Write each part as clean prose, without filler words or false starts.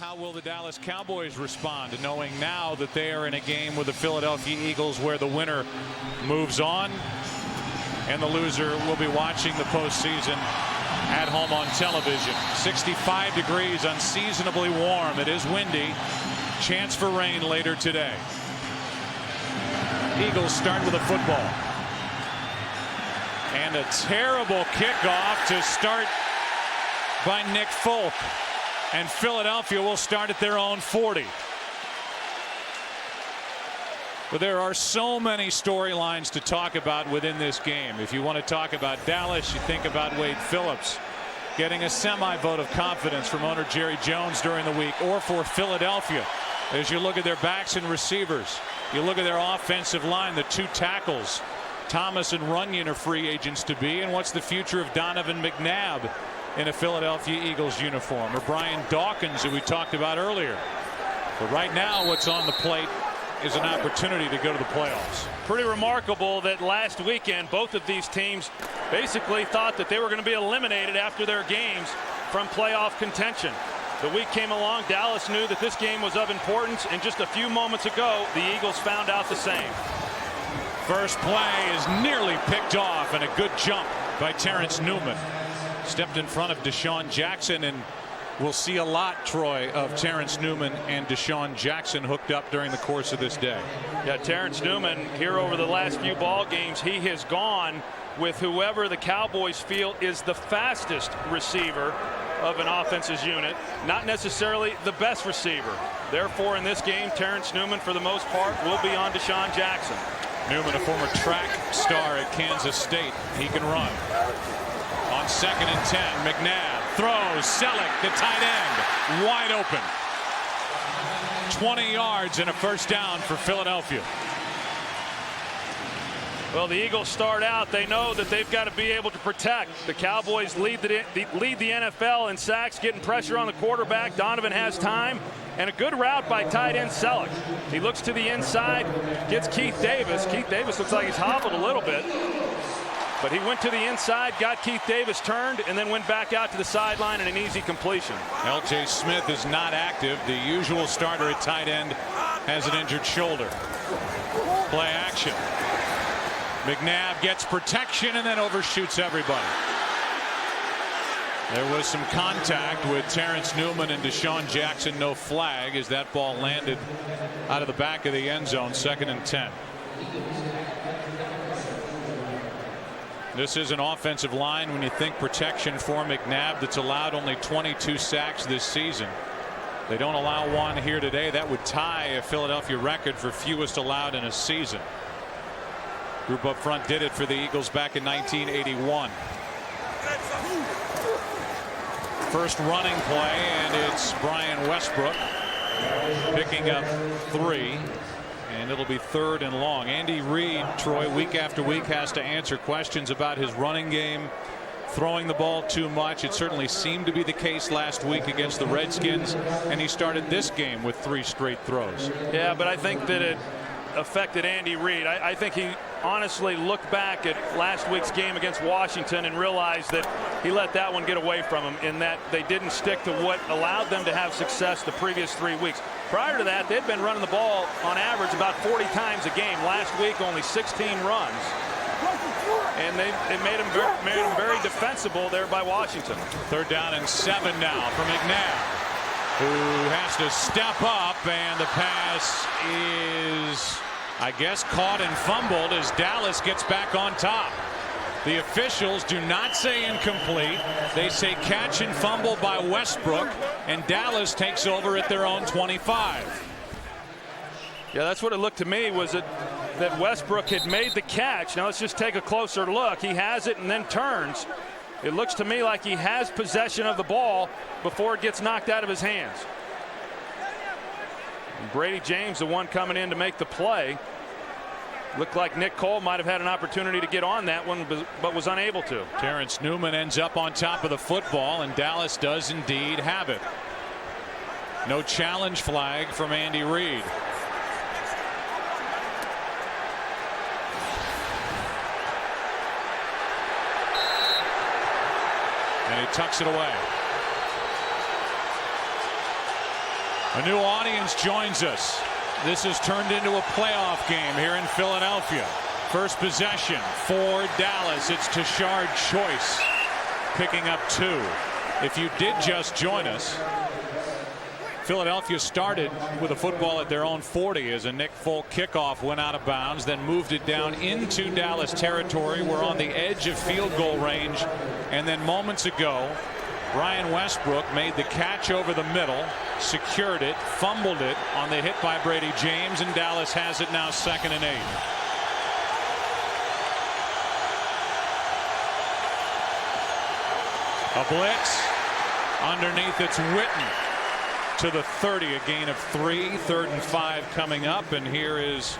How will the Dallas Cowboys respond to knowing now that they are in a game with the Philadelphia Eagles where the winner moves on and the loser will be watching the postseason at home on television? 65 degrees, unseasonably warm. It is windy. Chance for rain later today. Eagles start with a football. And a terrible kickoff to start by Nick Folk. And Philadelphia will start at their own 40. But there are so many storylines to talk about within this game. If you want to talk about Dallas, you think about Wade Phillips getting a semi-vote of confidence from owner Jerry Jones during the week, or for Philadelphia as you look at their backs and receivers. You look at their offensive line, the two tackles. Thomas and Runyon are free agents to be, and what's the future of Donovan McNabb in a Philadelphia Eagles uniform, or Brian Dawkins, who we talked about earlier? But right now what's on the plate is an opportunity to go to the playoffs. Pretty remarkable that last weekend both of these teams basically thought that they were going to be eliminated after their games from playoff contention. The week came along, Dallas knew that this game was of importance, and just a few moments ago the Eagles found out the same. First play is nearly picked off, and a good jump by Terrence Newman. Stepped in front of Deshaun Jackson, and we'll see a lot, Troy, of Terrence Newman and Deshaun Jackson hooked up during the course of this day. Yeah, Terrence Newman here over the last few ball games, he has gone with whoever the Cowboys feel is the fastest receiver of an offense's unit, not necessarily the best receiver. Therefore, in this game, Terrence Newman, for the most part, will be on Deshaun Jackson. Newman, a former track star at Kansas State. He can run. On 2nd and 10, McNabb throws. Selleck, the tight end, wide open. 20 yards and a first down for Philadelphia. Well, the Eagles start out. They know that they've got to be able to protect. The Cowboys lead the NFL in sacks, getting pressure on the quarterback. Donovan has time, and a good route by tight end Selleck. He looks to the inside, gets Keith Davis. Keith Davis looks like he's hobbled a little bit, but he went to the inside, got Keith Davis turned, and then went back out to the sideline and an easy completion. L.J. Smith is not active. The usual starter at tight end has an injured shoulder. Play action. McNabb gets protection and then overshoots everybody. There was some contact with Terrence Newman and Deshaun Jackson. No flag as that ball landed out of the back of the end zone. 2nd and 10. This is an offensive line, when you think protection for McNabb, that's allowed only 22 sacks this season. They don't allow one here today. That would tie a Philadelphia record for fewest allowed in a season. Group up front did it for the Eagles back in 1981. First running play, and it's Brian Westbrook picking up 3, and it'll be 3rd and long. Andy Reid, Troy, week after week has to answer questions about his running game, throwing the ball too much. It certainly seemed to be the case last week against the Redskins, and he started this game with 3 straight throws. Yeah, but I think that it affected Andy Reid. I think he honestly looked back at last week's game against Washington and realized that he let that one get away from him, in that they didn't stick to what allowed them to have success the previous 3 weeks. Prior to that, they'd been running the ball on average about 40 times a game. Last week, only 16 runs. And it made him very defensible there by Washington. 3rd down and 7 now for McNabb, who has to step up, and the pass is, I guess, caught and fumbled as Dallas gets back on top. The officials do not say incomplete. They say catch and fumble by Westbrook, and Dallas takes over at their own 25. Yeah, that's what it looked to me, was that Westbrook had made the catch. Now let's just take a closer look. He has it and then turns. It looks to me like he has possession of the ball before it gets knocked out of his hands. And Brady James, the one coming in to make the play. Looked like Nick Cole might have had an opportunity to get on that one, but was unable to. Terrence Newman ends up on top of the football, and Dallas does indeed have it. No challenge flag from Andy Reid. And he tucks it away. A new audience joins us. This has turned into a playoff game here in Philadelphia. First possession for Dallas. It's Tashard Choice picking up 2. If you did just join us, Philadelphia started with a football at their own 40 as a Nick Folk kickoff went out of bounds, then moved it down into Dallas territory. We're on the edge of field goal range, and then moments ago Brian Westbrook made the catch over the middle, secured it, fumbled it on the hit by Brady James, and Dallas has it now 2nd and 8. A blitz underneath, it's Witten to the 30, a gain of 3. 3rd and 5 coming up, and here is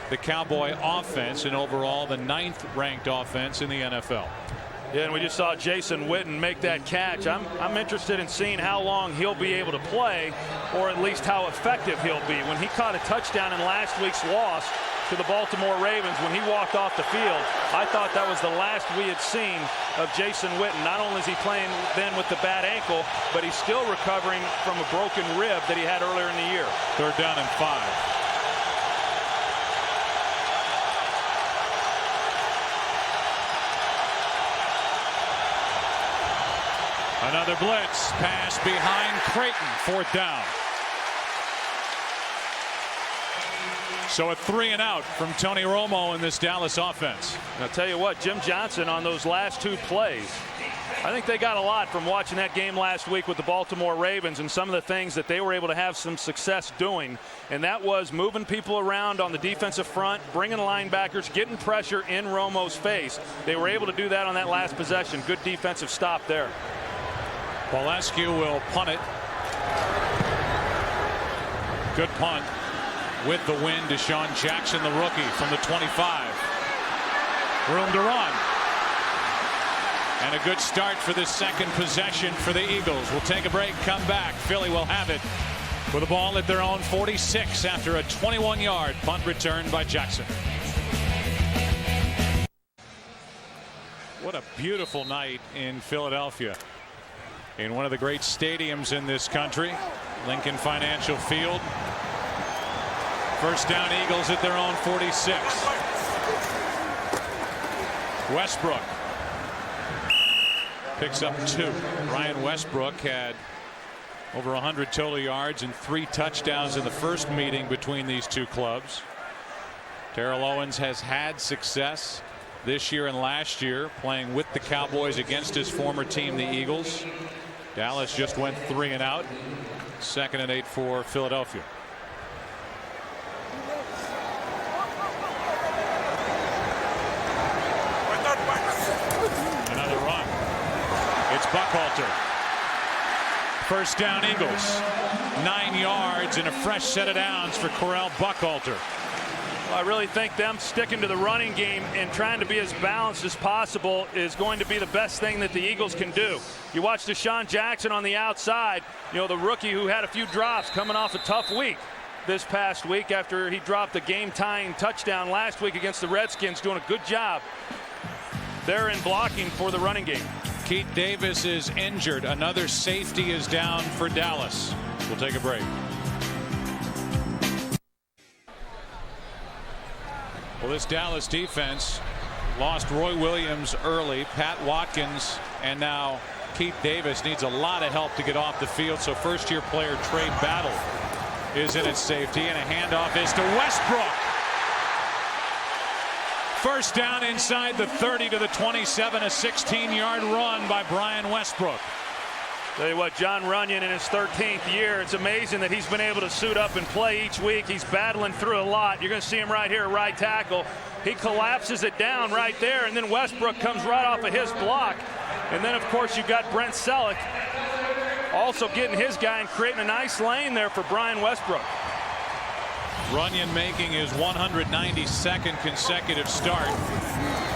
the Cowboy offense, and overall the 9th ranked offense in the NFL. Yeah, and we just saw Jason Witten make that catch. I'm interested in seeing how long he'll be able to play, or at least how effective he'll be. When he caught a touchdown in last week's loss to the Baltimore Ravens, when he walked off the field, I thought that was the last we had seen of Jason Witten. Not only is he playing then with the bad ankle, but he's still recovering from a broken rib that he had earlier in the year. 3rd down and 5. Another blitz pass behind Creighton, 4th down. So a 3 and out from Tony Romo in this Dallas offense. I'll tell you what, Jim Johnson on those last 2 plays, I think they got a lot from watching that game last week with the Baltimore Ravens and some of the things that they were able to have some success doing. And that was moving people around on the defensive front, bringing linebackers, getting pressure in Romo's face. They were able to do that on that last possession. Good defensive stop there. Paulescu will punt it. Good punt. With the win, Deshaun Jackson, the rookie, from the 25. Room to run. And a good start for this second possession for the Eagles. We'll take a break, come back. Philly will have it with the ball at their own 46 after a 21-yard punt return by Jackson. What a beautiful night in Philadelphia. In one of the great stadiums in this country, Lincoln Financial Field. First down, Eagles at their own 46. Westbrook picks up 2. Brian Westbrook had over 100 total yards and 3 touchdowns in the first meeting between these two clubs. Terrell Owens has had success this year and last year playing with the Cowboys against his former team, the Eagles. Dallas just went 3 and out. 2nd and 8 for Philadelphia. Another run. It's Buckhalter. First down, Eagles. 9 yards and a fresh set of downs for Correll Buckhalter. Well, I really think them sticking to the running game and trying to be as balanced as possible is going to be the best thing that the Eagles can do. You watch Deshaun Jackson on the outside, you know, the rookie who had a few drops coming off a tough week this past week after he dropped a game-tying touchdown last week against the Redskins, doing a good job there in blocking for the running game. Keith Davis is injured. Another safety is down for Dallas. We'll take a break. Well, this Dallas defense lost Roy Williams early, Pat Watkins, and now Keith Davis needs a lot of help to get off the field. So first-year player Trey Battle is in at safety, and a handoff is to Westbrook. First down inside the 30 to the 27, a 16-yard run by Brian Westbrook. Tell you what, John Runyon in his 13th year, it's amazing that he's been able to suit up and play each week. He's battling through a lot. You're going to see him right here at right tackle. He collapses it down right there, and then Westbrook comes right off of his block. And then, of course, you've got Brent Selleck also getting his guy and creating a nice lane there for Brian Westbrook. Runyon making his 192nd consecutive start.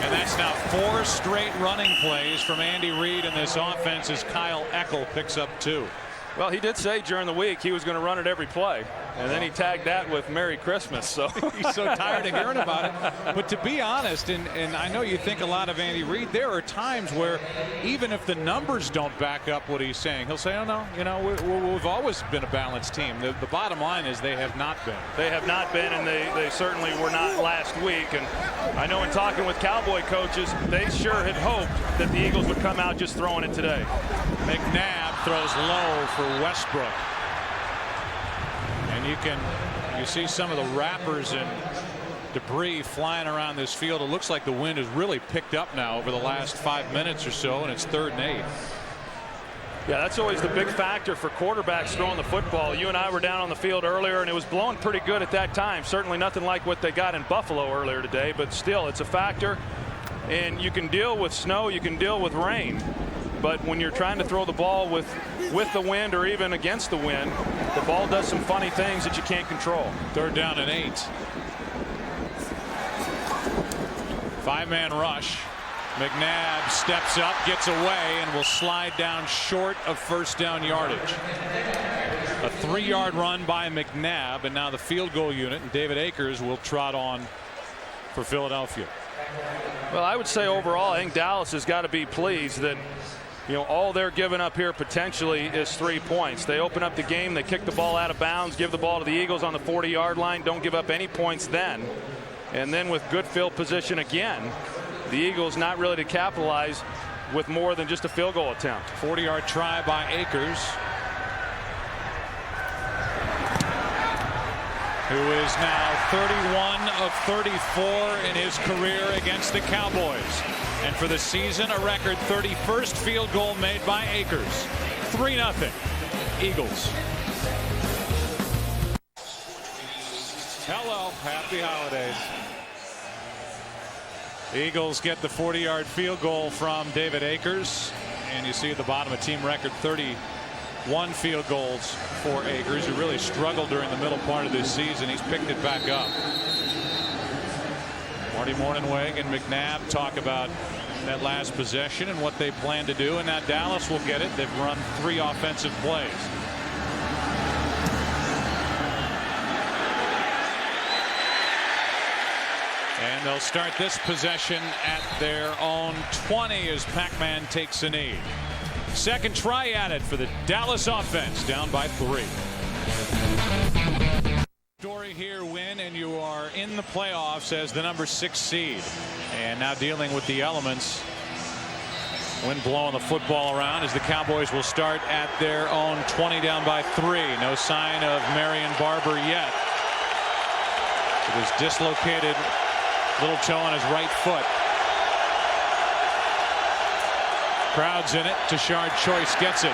And that's now 4 straight running plays from Andy Reid in this offense as Kyle Eckel picks up 2. Well, he did say during the week he was going to run it every play, and then he tagged that with Merry Christmas. So he's so tired of hearing about it. But to be honest, and I know you think a lot of Andy Reid, there are times where even if the numbers don't back up what he's saying, he'll say, oh no, you know, we've always been a balanced team. The bottom line is they have not been. They have not been, and they certainly were not last week. And I know in talking with Cowboy coaches, they sure had hoped that the Eagles would come out just throwing it today. McNabb throws low for Westbrook. And you see some of the wrappers and debris flying around this field. It looks like the wind has really picked up now over the last 5 minutes or so, and it's 3rd and 8. Yeah, that's always the big factor for quarterbacks throwing the football. You and I were down on the field earlier, and it was blowing pretty good at that time. Certainly nothing like what they got in Buffalo earlier today, but still, it's a factor. And you can deal with snow, you can deal with rain. But when you're trying to throw the ball with the wind or even against the wind, the ball does some funny things that you can't control. 3rd down and 8. 5-man rush. McNabb steps up, gets away, and will slide down short of 1st down yardage. A 3-yard run by McNabb, and now the field goal unit, and David Akers will trot on for Philadelphia. Well, I would say overall, I think Dallas has got to be pleased that, you know, all they're giving up here potentially is 3 points. They open up the game, they kick the ball out of bounds, give the ball to the Eagles on the 40-yard line, don't give up any points then. And then with good field position again, the Eagles not really to capitalize with more than just a field goal attempt. 40-yard try by Akers, who is now 31 of 34 in his career against the Cowboys. And for the season, a record 31st field goal made by Akers. 3-0 Eagles. Hello, happy holidays. The Eagles get the 40-yard field goal from David Akers, and you see at the bottom a team record 31 field goals for Akers, who really struggled during the middle part of this season. He's picked it back up. Marty Mornhinweg and McNabb talk about that last possession and what they plan to do, and now Dallas will get it. They've run 3 offensive plays. And they'll start this possession at their own 20 as Pac-Man takes a knee. Second try at it for the Dallas offense, down by 3. Story here, win, and you are in the playoffs as the number 6 seed. And now dealing with the elements. Wind blowing the football around as the Cowboys will start at their own 20, down by 3. No sign of Marion Barber yet. It was dislocated little toe on his right foot. Crowd's in it. Tashard Choice gets it.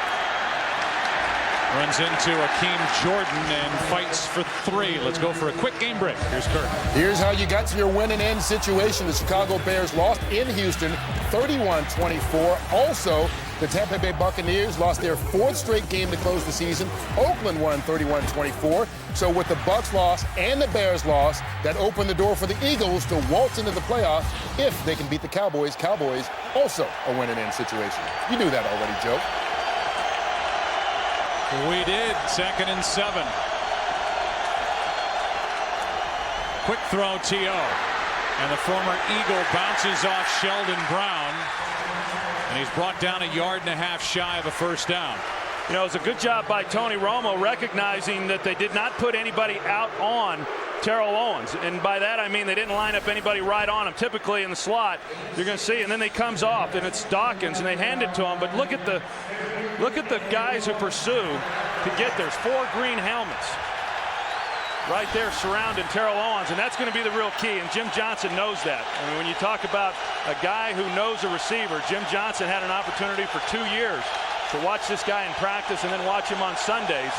Runs into Akeem Jordan and fights for 3. Let's go for a quick game break. Here's Kurt. Here's how you got to your win and end situation. The Chicago Bears lost in Houston 31-24. Also, the Tampa Bay Buccaneers lost their 4th straight game to close the season. Oakland won 31-24. So with the Bucs loss and the Bears loss, that opened the door for the Eagles to waltz into the playoffs if they can beat the Cowboys. Cowboys also a win and end situation. You knew that already, Joe. We did. 2nd and 7. Quick throw, T.O. And the former Eagle bounces off Sheldon Brown. And he's brought down 1.5 yards shy of a 1st down. You know, it's a good job by Tony Romo recognizing that they did not put anybody out on Terrell Owens. And by that I mean they didn't line up anybody right on him. Typically in the slot, you're going to see, and then he comes off, and it's Dawkins, and they hand it to him. But look at the guys who pursue to get there. 4 green helmets right there surrounding Terrell Owens, and that's going to be the real key, and Jim Johnson knows that. I mean, when you talk about a guy who knows a receiver, Jim Johnson had an opportunity for 2 years to watch this guy in practice and then watch him on Sundays,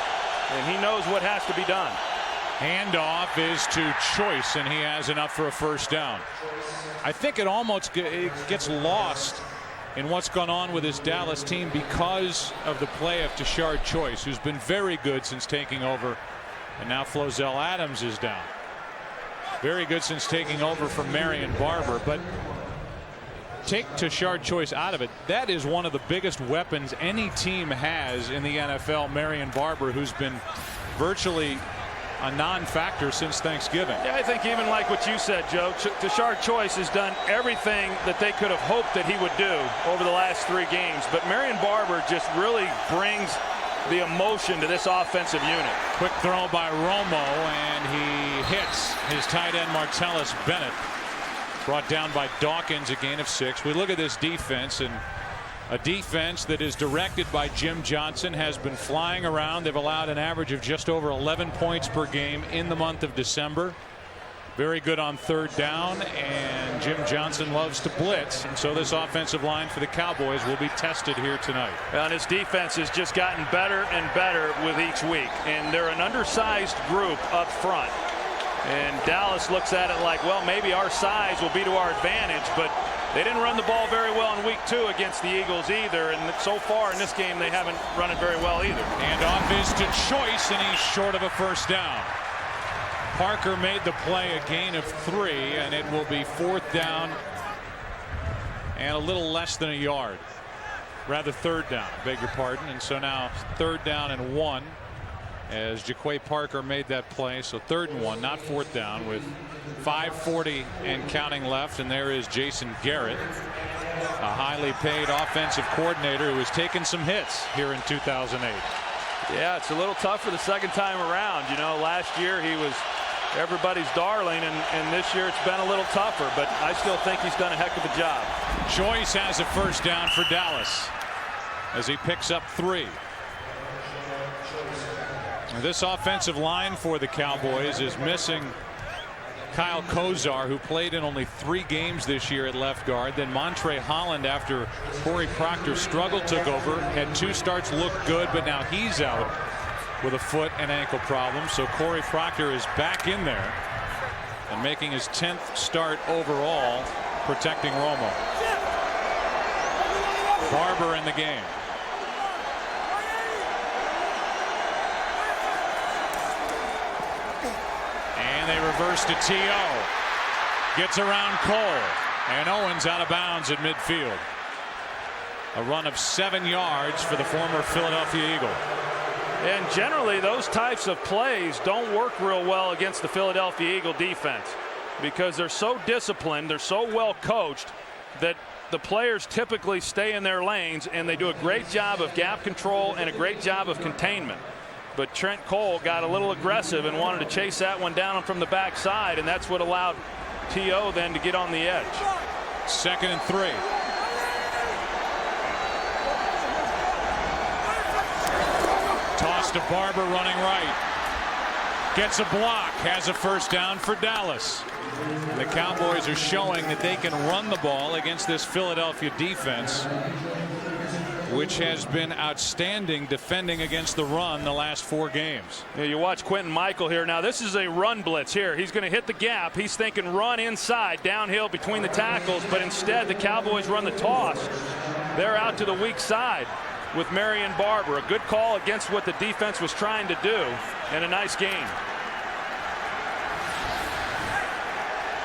and he knows what has to be done. Handoff is to Choice, and he has enough for a 1st down. I think it almost gets lost in what's gone on with this Dallas team because of the play of Tashard Choice, who's been very good since taking over, and now Flozell Adams is down. Very good since taking over from Marion Barber, but take Tashard Choice out of it, that is one of the biggest weapons any team has in the NFL. Marion Barber, who's been virtually a non-factor since Thanksgiving. Yeah, I think even like what you said, Joe, Tashard Choice has done everything that they could have hoped that he would do over the last 3 games. But Marion Barber just really brings the emotion to this offensive unit. Quick throw by Romo, and he hits his tight end Martellus Bennett. Brought down by Dawkins, a gain of 6. We look at this defense, and a defense that is directed by Jim Johnson has been flying around. They've allowed an average of just over 11 points per game in the month of December. Very good on 3rd down, and Jim Johnson loves to blitz, and so this offensive line for the Cowboys will be tested here tonight. And his defense has just gotten better and better with each week, and they're an undersized group up front. And Dallas looks at it like, well, maybe our size will be to our advantage, but they didn't run the ball very well in week 2 against the Eagles either, and so far in this game they haven't run it very well either. And off is to Choice, and he's short of a 1st down. Parker made the play, a gain of 3, and it will be 4th down and a little less than a yard. Rather 3rd down, beg your pardon. And so now 3rd down and 1 as Jaquay Parker made that play. So 3rd and 1, not 4th down, with 5:40 and counting left. And there is Jason Garrett, a highly paid offensive coordinator who has taken some hits here in 2008. Yeah, it's a little tough for the 2nd time around. You know, last year he was everybody's darling, and this year it's been a little tougher, but I still think he's done a heck of a job. Choice has a 1st down for Dallas as he picks up 3. This offensive line for the Cowboys is missing Kyle Kozar, who played in only 3 games this year at left guard. Then Montre Holland, after Corey Proctor struggled, took over, had 2 starts, looked good, but now he's out with a foot and ankle problem. So Corey Proctor is back in there and making his 10th start overall, protecting Romo. Barber in the game. And they reverse to T.O. Gets around Cole, and Owens out of bounds at midfield. A run of 7 yards for the former Philadelphia Eagle. And generally those types of plays don't work real well against the Philadelphia Eagle defense, because they're so disciplined, they're so well coached, that the players typically stay in their lanes, and they do a great job of gap control and a great job of containment. But Trent Cole got a little aggressive and wanted to chase that one down from the backside, and that's what allowed T.O. then to get on the edge. 2nd and 3. Toss to Barber running right. Gets a block, has a 1st down for Dallas. The Cowboys are showing that they can run the ball against this Philadelphia defense, which has been outstanding defending against the run the last 4 games. Yeah, you watch Quentin Michael here. Now this is a run blitz here. He's going to hit the gap. He's thinking run inside, downhill between the tackles, but instead the Cowboys run the toss. They're out to the weak side with Marion Barber. A good call against what the defense was trying to do, and a nice gain.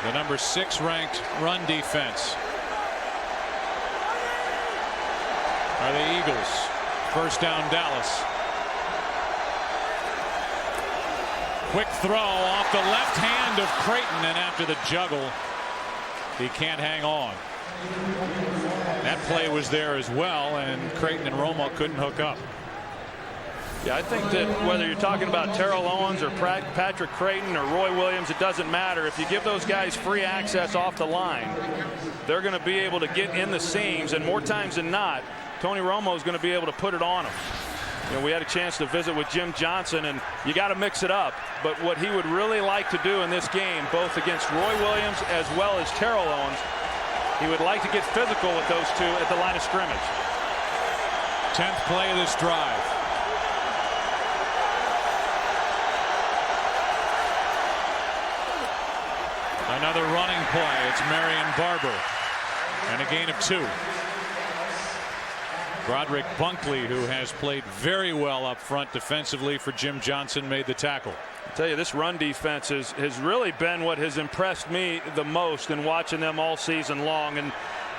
The number 6 ranked run defense are the Eagles. 1st down, Dallas. Quick throw off the left hand of Creighton, and after the juggle, he can't hang on. That play was there as well, and Creighton and Romo couldn't hook up. Yeah, I think that whether you're talking about Terrell Owens or Patrick Creighton or Roy Williams, it doesn't matter. If you give those guys free access off the line, they're going to be able to get in the seams, and more times than not, Tony Romo is going to be able to put it on them. You know, we had a chance to visit with Jim Johnson, and you got to mix it up. But what he would really like to do in this game, both against Roy Williams as well as Terrell Owens, he would like to get physical with those 2 at the line of scrimmage. 10th play of this drive. Another running play. It's Marion Barber, and a gain of 2. Broderick Bunkley, who has played very well up front defensively for Jim Johnson, made the tackle. I tell you, this run defense has really been what has impressed me the most in watching them all season long. And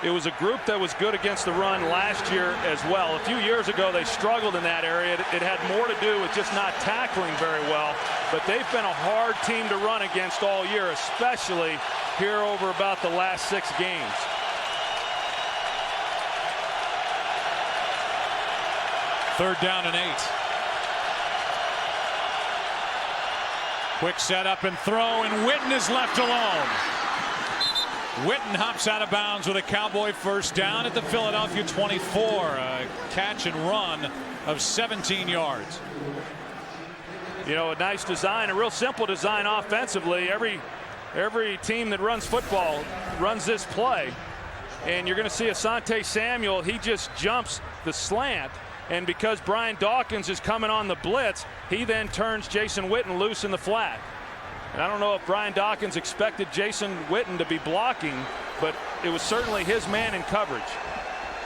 it was a group that was good against the run last year as well. A few years ago, they struggled in that area. It had more to do with just not tackling very well. But they've been a hard team to run against all year, especially here over about the last 6 games. Third down and 8. Quick setup and throw, and Witten is left alone. Witten hops out of bounds with a Cowboy first down at the Philadelphia 24. A catch and run of 17 yards. You know, a nice design, a real simple design offensively. Every team that runs football runs this play. And you're going to see Asante Samuel, he just jumps the slant. And because Brian Dawkins is coming on the blitz, he then turns Jason Witten loose in the flat. And I don't know if Brian Dawkins expected Jason Witten to be blocking, but it was certainly his man in coverage.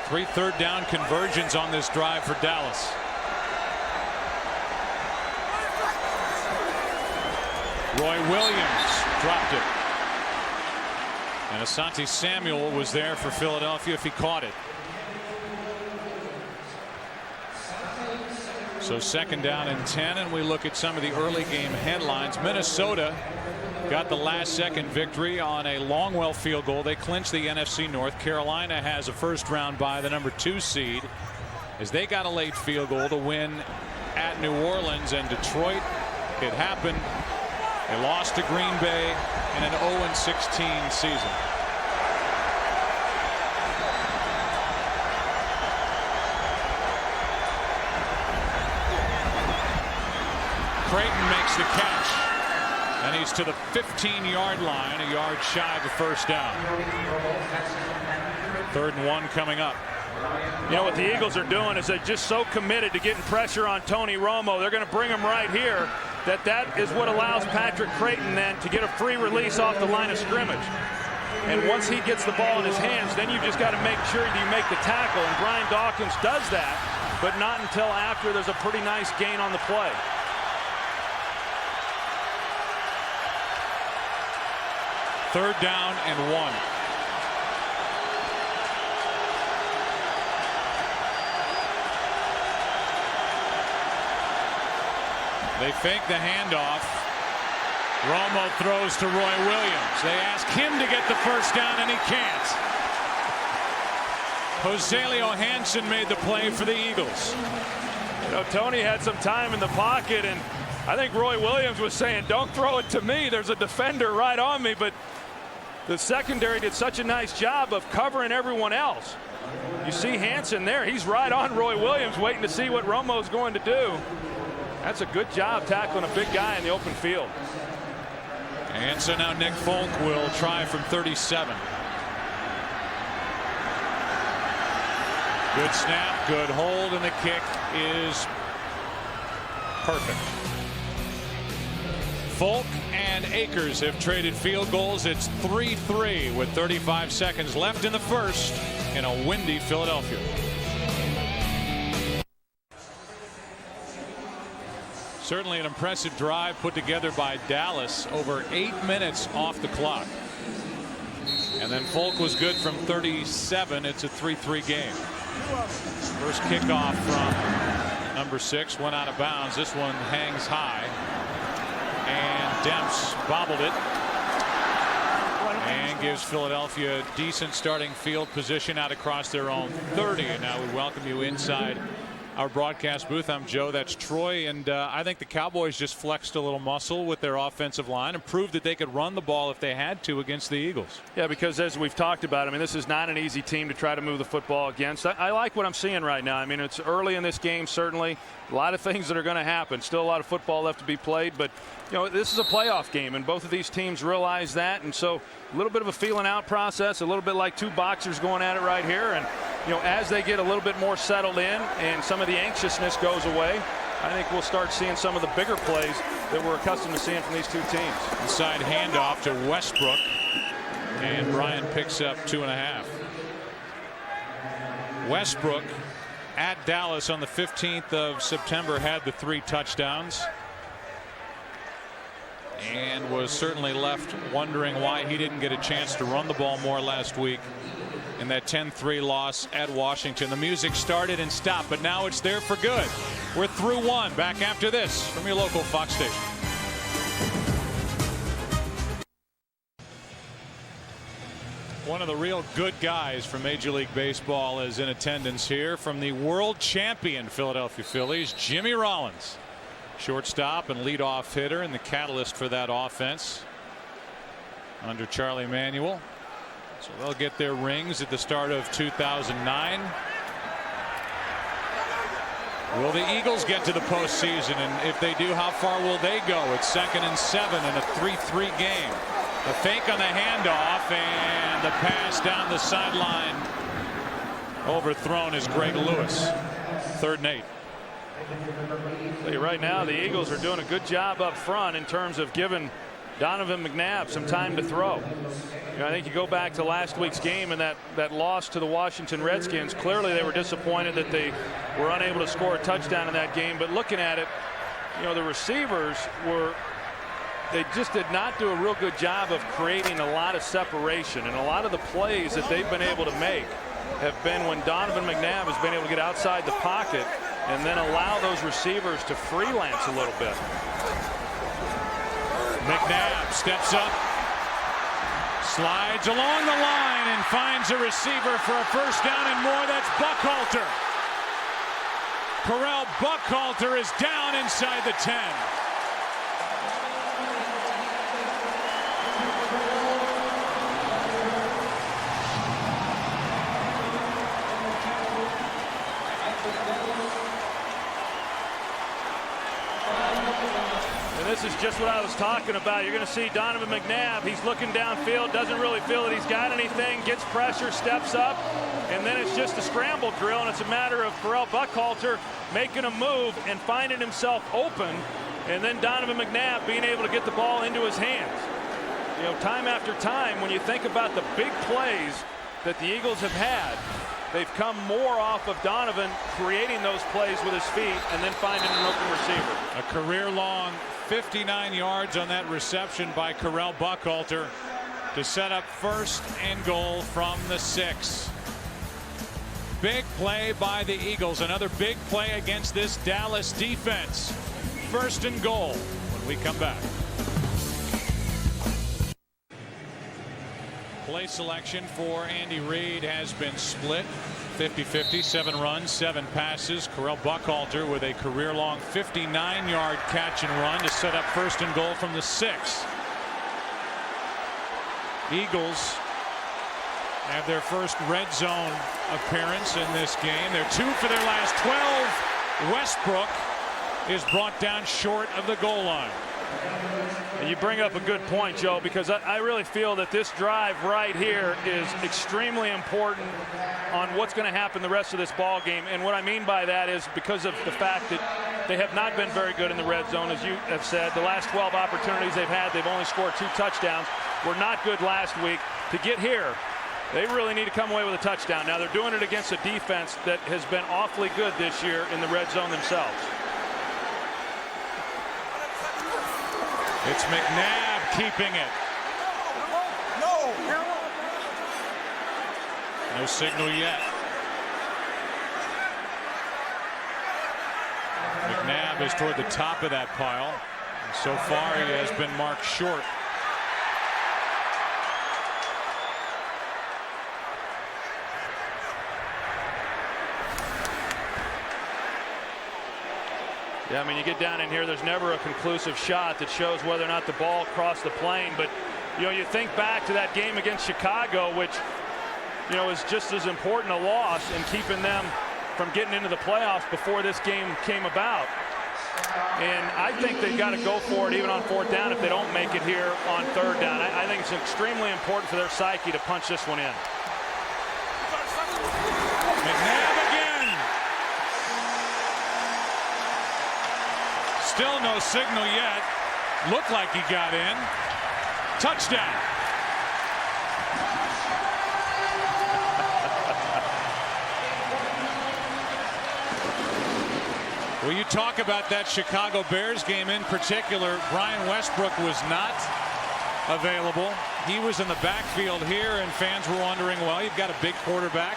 3 third down conversions on this drive for Dallas. Roy Williams dropped it. And Asante Samuel was there for Philadelphia if he caught it. So second down and 10, and we look at some of the early game headlines. Minnesota got the last-second victory on a Longwell field goal. They clinched the NFC North. Carolina has a first-round bye, the number 2 seed, as they got a late field goal to win at New Orleans. And Detroit, it happened. They lost to Green Bay in an 0-16 season. Creighton makes the catch, and he's to the 15-yard line, a yard shy of the first down. 3rd and 1 coming up. You know what the Eagles are doing is they're just so committed to getting pressure on Tony Romo. They're going to bring him right here. That is what allows Patrick Creighton then to get a free release off the line of scrimmage. And once he gets the ball in his hands, then you just got to make sure you make the tackle. And Brian Dawkins does that, but not until after there's a pretty nice gain on the play. Third down and 1. They fake the handoff. Romo throws to Roy Williams. They ask him to get the first down, and he can't. Joselio Hansen made the play for the Eagles. You know, Tony had some time in the pocket, and I think Roy Williams was saying, don't throw it to me. There's a defender right on me. But the secondary did such a nice job of covering everyone else. You see Hansen there. He's right on Roy Williams, waiting to see what Romo's going to do. That's a good job tackling a big guy in the open field. And so now Nick Folk will try from 37. Good snap, good hold, and the kick is perfect. Folk and Akers have traded field goals. It's 3-3 with 35 seconds left in the first in a windy Philadelphia. Certainly an impressive drive put together by Dallas. Over 8 minutes off the clock. And then Folk was good from 37. It's a 3-3 game. First kickoff from number 6 went out of bounds. This one hangs high. And Demps bobbled it. And gives Philadelphia a decent starting field position out across their own 30. And now we welcome you inside our broadcast booth. I'm Joe. That's Troy. And I think the Cowboys just flexed a little muscle with their offensive line and proved that they could run the ball if they had to against the Eagles. Yeah, because as we've talked about, I mean, this is not an easy team to try to move the football against. I like what I'm seeing right now. I mean, it's early in this game, certainly. A lot of things that are going to happen. Still a lot of football left to be played. But, you know, this is a playoff game, and both of these teams realize that. And so a little bit of a feeling out process, a little bit like two boxers going at it right here. And, you know, as they get a little bit more settled in and some of the anxiousness goes away, I think we'll start seeing some of the bigger plays that we're accustomed to seeing from these two teams. Inside handoff to Westbrook, and Brian picks up 2.5. Westbrook at Dallas on the 15th of September had the 3 touchdowns and was certainly left wondering why he didn't get a chance to run the ball more last week. in that 10-3 loss at Washington. The music started and stopped, but now it's there for good. We're through one. Back after this from your local Fox station. One of the real good guys from Major League Baseball is in attendance here from the world champion Philadelphia Phillies, Jimmy Rollins. Shortstop and leadoff hitter and the catalyst for that offense under Charlie Manuel. So they'll get their rings at the start of 2009. Will the Eagles get to the postseason? And if they do, how far will they go? It's 2nd and 7 in a 3-3 game. A fake on the handoff, and the pass down the sideline. Overthrown is Greg Lewis. 3rd and 8. Right now, the Eagles are doing a good job up front in terms of giving Donovan McNabb some time to throw. I think you go back to last week's game and that loss to the Washington Redskins. Clearly, they were disappointed that they were unable to score a touchdown in that game. But looking at it, the receivers they just did not do a real good job of creating a lot of separation. And a lot of the plays that they've been able to make have been when Donovan McNabb has been able to get outside the pocket and then allow those receivers to freelance a little bit. McNabb steps up, slides along the line, and finds a receiver for a first down and more. That's Buckhalter. Correll Buckhalter is down inside the 10. This is just what I was talking about. You're going to see Donovan McNabb. He's looking downfield, doesn't really feel that he's got anything, gets pressure, steps up, and then it's just a scramble drill, and it's a matter of Correll Buckhalter making a move and finding himself open, and then Donovan McNabb being able to get the ball into his hands. Time after time, when you think about the big plays that the Eagles have had, they've come more off of Donovan creating those plays with his feet and then finding an open receiver. A career-long 59 yards on that reception by Correll Buckhalter to set up 1st and goal from the 6. Big play by the Eagles. Another big play against this Dallas defense. 1st and goal when we come back. Play selection for Andy Reid has been split 50-50. 7 runs, 7 passes. Correll Buckhalter with a career-long 59-yard catch and run to set up 1st and goal from the 6. Eagles have their first red zone appearance in this game. They're 2 for their last 12. Westbrook is brought down short of the goal line. And you bring up a good point, Joe, because I really feel that this drive right here is extremely important on what's going to happen the rest of this ball game. And what I mean by that is because of the fact that they have not been very good in the red zone, as you have said. The last 12 opportunities they've had, they've only scored 2 touchdowns. Were not good last week. To get here, they really need to come away with a touchdown. Now they're doing it against a defense that has been awfully good this year in the red zone themselves. It's McNabb keeping it. No signal yet. McNabb is toward the top of that pile. And so far he has been marked short. Yeah, I mean, you get down in here, there's never a conclusive shot that shows whether or not the ball crossed the plane. But, you think back to that game against Chicago, which, is just as important a loss in keeping them from getting into the playoffs before this game came about. And I think they've got to go for it even on 4th down if they don't make it here on 3rd down. I think it's extremely important for their psyche to punch this one in. McNabb again. Still no signal yet. Looked like he got in. Touchdown. Well, you talk about that Chicago Bears game in particular. Brian Westbrook was not available. he was in the backfield here, and fans were wondering, well, you've got a big quarterback.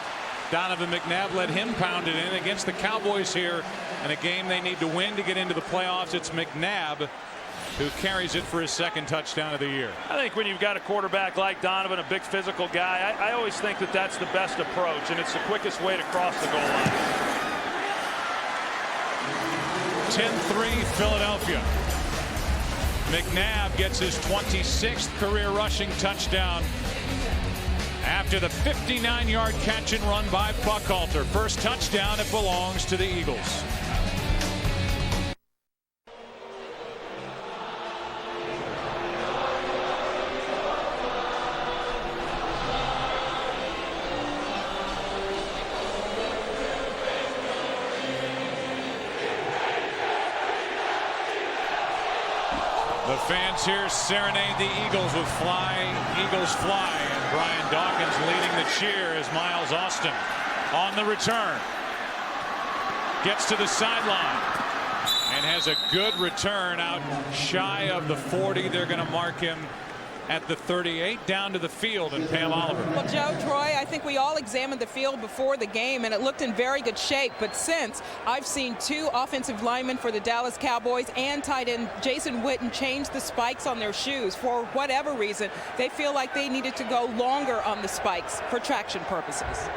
Donovan McNabb let him pound it in against the Cowboys here in a game they need to win to get into the playoffs. It's McNabb who carries it for his second touchdown of the year. I think when you've got a quarterback like Donovan, a big physical guy, I always think that that's the best approach, and it's the quickest way to cross the goal line. 10-3 Philadelphia. McNabb gets his 26th career rushing touchdown after the 59-yard catch and run by Buckhalter. First touchdown, it belongs to the Eagles. The fans here serenade the Eagles with Fly, Eagles Fly, and Brian Dawkins leading the cheer as Miles Austin on the return. Gets to the sideline and has a good return out shy of the 40. They're going to mark him at the 38 down to the field, and Pam Oliver. Well, Joe, Troy, I think we all examined the field before the game, and it looked in very good shape. But since, I've seen two offensive linemen for the Dallas Cowboys and tight end Jason Witten change the spikes on their shoes. For whatever reason, they feel like they needed to go longer on the spikes for traction purposes.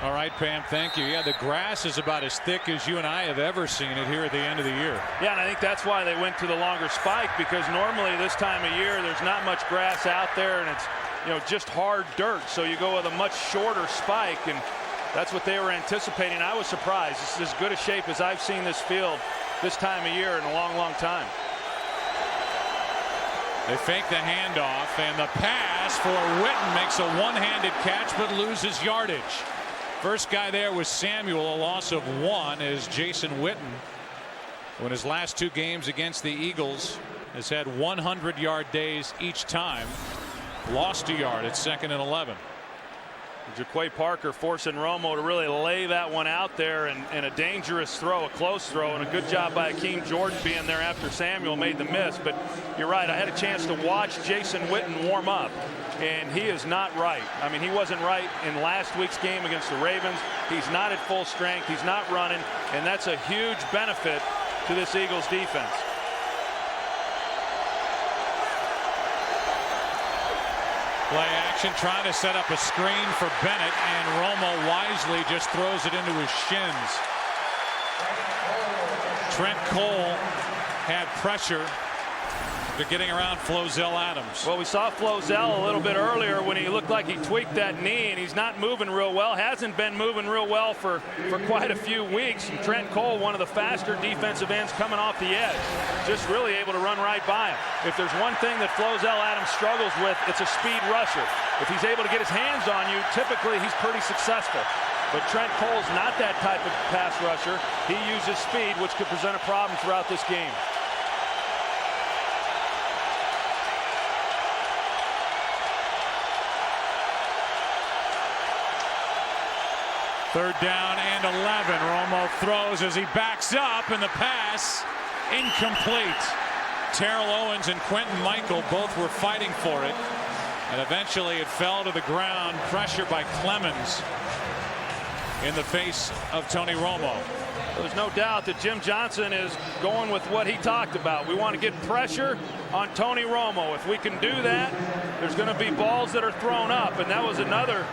All right, Pam, thank you. Yeah, the grass is about as thick as you and I have ever seen it here at the end of the year. Yeah, and I think that's why they went to the longer spike, because normally this time of year there's not much grass out there, and it's, you know, just hard dirt. So you go with a much shorter spike, and that's what they were anticipating. I was surprised. This is as good a shape as I've seen this field this time of year in a long, long time. They fake the handoff, and the pass for Witten makes a one-handed catch but loses yardage. First guy there was Samuel, a loss of 1, as Jason Witten, who in his last 2 games against the Eagles has had 100-yard days each time, lost a yard at 2nd and 11. Jaquay Parker forcing Romo to really lay that one out there, and a dangerous throw, a close throw, and a good job by Akeem Jordan being there after Samuel made the miss. But you're right, I had a chance to watch Jason Witten warm up, and he is not right. I mean, he wasn't right in last week's game against the Ravens. He's not at full strength. He's not running, and that's a huge benefit to this Eagles defense. Play action, trying to set up a screen for Bennett, and Romo wisely just throws it into his shins. Trent Cole had pressure. They're getting around Flozell Adams. Well, we saw Flozell a little bit earlier when he looked like he tweaked that knee, and he's not moving real well. Hasn't been moving real well for quite a few weeks. And Trent Cole, one of the faster defensive ends coming off the edge, just really able to run right by him. If there's one thing that Flozell Adams struggles with, it's a speed rusher. If he's able to get his hands on you, typically he's pretty successful. But Trent Cole's not that type of pass rusher. He uses speed, which could present a problem throughout this game. Third down and 11. Romo throws as he backs up, and the pass incomplete. Terrell Owens and Quentin Michael both were fighting for it, and eventually it fell to the ground. Pressure by Clemens in the face of Tony Romo. There's no doubt that Jim Johnson is going with what he talked about. We want to get pressure on Tony Romo. If we can do that, there's going to be balls that are thrown up, and that was another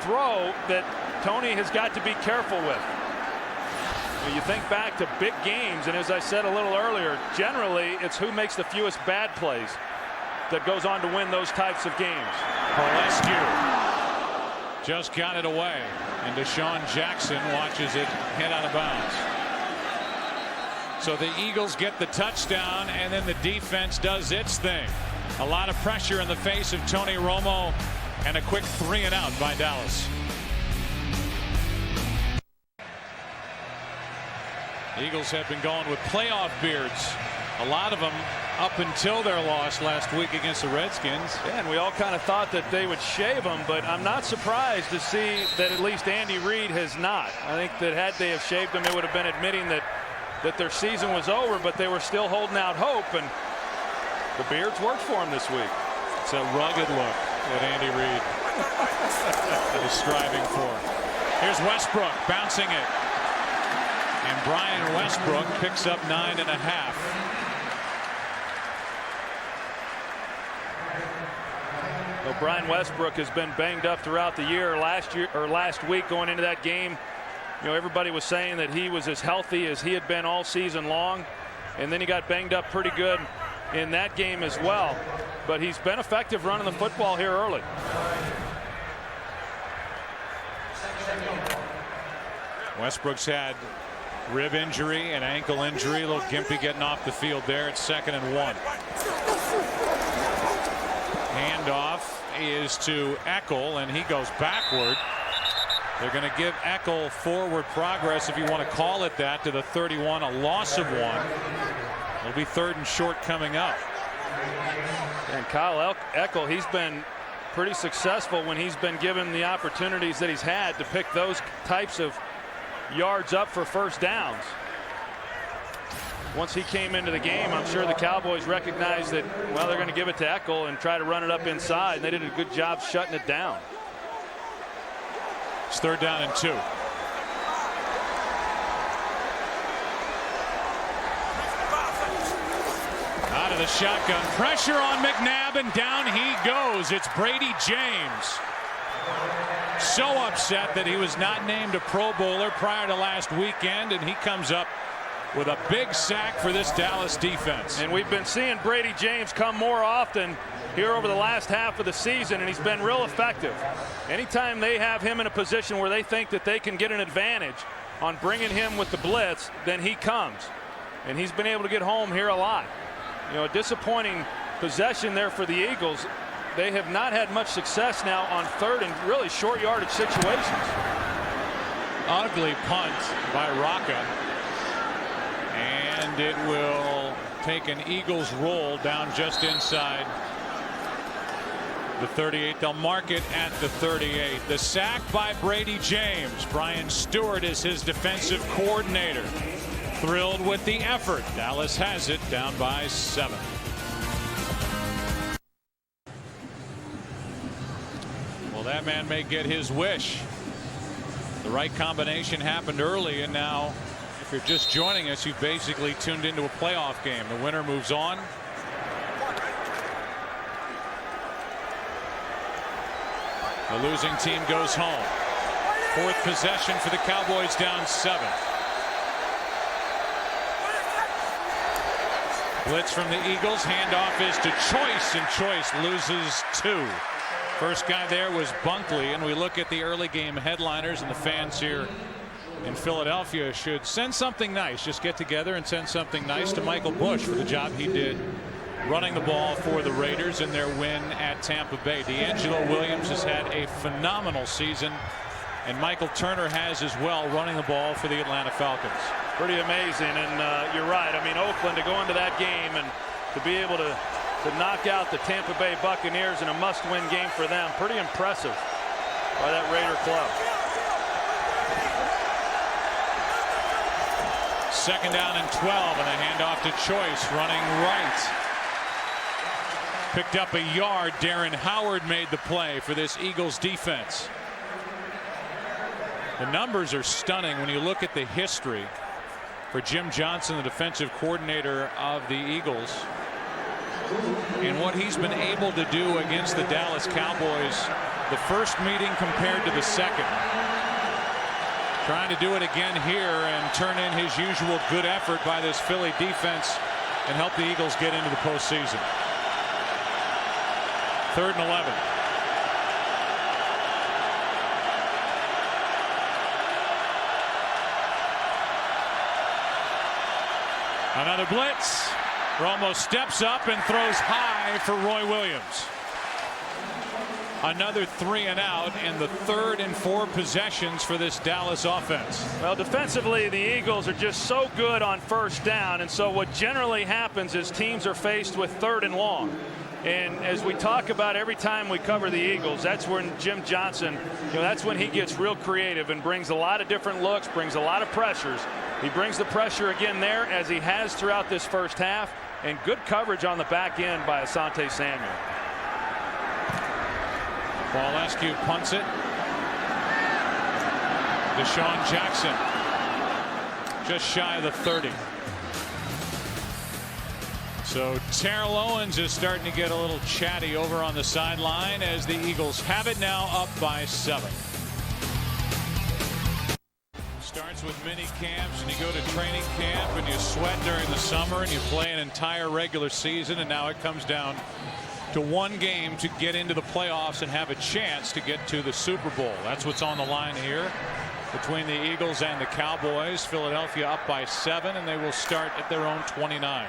throw that Tony has got to be careful with. You think back to big games, and as I said a little earlier, generally it's who makes the fewest bad plays that goes on to win those types of games. Polescu just got it away, and Deshaun Jackson watches it head out of bounds. So the Eagles get the touchdown, and then the defense does its thing. A lot of pressure in the face of Tony Romo, and a quick 3-and-out by Dallas. Eagles have been going with playoff beards, a lot of them up until their loss last week against the Redskins. Yeah, and we all kind of thought that they would shave them, but I'm not surprised to see that at least Andy Reid has not. I think that had they have shaved them, it would have been admitting that their season was over, but they were still holding out hope, and the beards worked for them this week. It's a rugged look that Andy Reid is striving for. Here's Westbrook bouncing it. And Brian Westbrook picks up 9.5. Well, Brian Westbrook has been banged up throughout the year. Last week going into that game, you know, everybody was saying that he was as healthy as he had been all season long, and then he got banged up pretty good in that game as well. But he's been effective running the football here early. Westbrook's had rib injury and ankle injury. A little gimpy getting off the field there. It's 2nd and 1. Handoff is to Eckel, and he goes backward. They're going to give Eckel forward progress, if you want to call it that, to the 31, a loss of 1. It'll be 3rd and short coming up. And Kyle Eckel, he's been pretty successful when he's been given the opportunities that he's had to pick those types of yards up for first downs. Once he came into the game, I'm sure the Cowboys recognized that, well, they're going to give it to Eckel and try to run it up inside, and they did a good job shutting it down. It's 3rd down and 2. Out of the shotgun, pressure on McNabb, and down he goes. It's Brady James. So upset that he was not named a Pro Bowler prior to last weekend, and he comes up with a big sack for this Dallas defense. And we've been seeing Brady James come more often here over the last half of the season, and he's been real effective. Anytime they have him in a position where they think that they can get an advantage on bringing him with the blitz, then he comes. And he's been able to get home here a lot. You know, a disappointing possession there for the Eagles. They have not had much success now on 3rd and really short yardage situations. Ugly punt by Rocca. And it will take an Eagles roll down just inside the 38. They'll mark it at the 38. The sack by Brady James. Brian Stewart is his defensive coordinator. Thrilled with the effort. Dallas has it down by 7. Well, that man may get his wish. The right combination happened early, and now if you're just joining us, you've basically tuned into a playoff game. The winner moves on. The losing team goes home. 4th possession for the Cowboys, down 7. Blitz from the Eagles. Handoff is to Choice, and Choice loses 2. First guy there was Bunkley, and we look at the early game headliners, and the fans here in Philadelphia should send something nice. Just get together and send something nice to Michael Bush for the job he did running the ball for the Raiders in their win at Tampa Bay. D'Angelo Williams has had a phenomenal season, and Michael Turner has as well, running the ball for the Atlanta Falcons. Pretty amazing, and you're right. I mean, Oakland, to go into that game and to be able to knock out the Tampa Bay Buccaneers in a must-win game for them, pretty impressive by that Raider club. 2nd down and 12, and a handoff to Choice, running right. Picked up a yard. Darren Howard made the play for this Eagles defense. The numbers are stunning when you look at the history for Jim Johnson, the defensive coordinator of the Eagles, and what he's been able to do against the Dallas Cowboys the first meeting compared to the second. Trying to do it again here and turn in his usual good effort by this Philly defense and help the Eagles get into the postseason. 3rd and 11. Another blitz. Romo steps up and throws high for Roy Williams. Another 3 and out, and the 3rd and 4 possessions for this Dallas offense. Well, defensively, the Eagles are just so good on first down, and so what generally happens is teams are faced with 3rd and long. And as we talk about every time we cover the Eagles, that's when Jim Johnson, that's when he gets real creative and brings a lot of different looks, brings a lot of pressures. He brings the pressure again there, as he has throughout this first half, and good coverage on the back end by Asante Samuel. Paulescu punts it. Deshaun Jackson just shy of the 30. So Terrell Owens is starting to get a little chatty over on the sideline as the Eagles have it now up by 7. Starts with mini camps, and you go to training camp and you sweat during the summer and you play an entire regular season, and now it comes down to one game to get into the playoffs and have a chance to get to the Super Bowl. That's what's on the line here between the Eagles and the Cowboys. Philadelphia up by 7, and they will start at their own 29.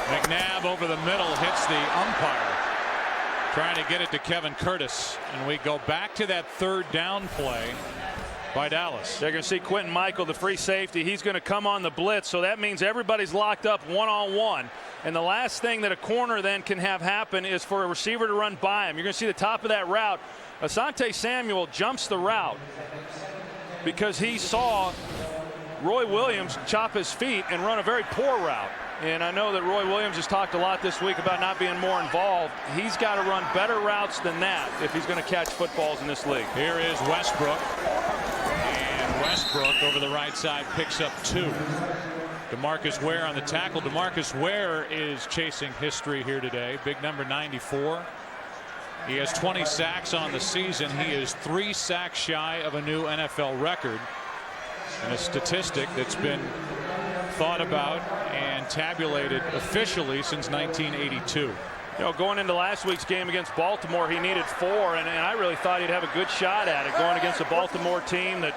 McNabb over the middle hits the umpire, trying to get it to Kevin Curtis, and we go back to that third down play by Dallas. They're going to see Quentin Michael, the free safety. He's going to come on the blitz, so that means everybody's locked up one-on-one. And the last thing that a corner then can have happen is for a receiver to run by him. You're going to see the top of that route. Asante Samuel jumps the route because he saw Roy Williams chop his feet and run a very poor route. And I know that Roy Williams has talked a lot this week about not being more involved. He's got to run better routes than that if he's going to catch footballs in this league. Here is Westbrook. And Westbrook over the right side picks up 2. DeMarcus Ware on the tackle. DeMarcus Ware is chasing history here today. Big number 94. He has 20 sacks on the season. He is 3 sacks shy of a new NFL record. And a statistic that's been thought about and tabulated officially since 1982. You know, going into last week's game against Baltimore, he needed 4, and I really thought he'd have a good shot at it going against a Baltimore team that,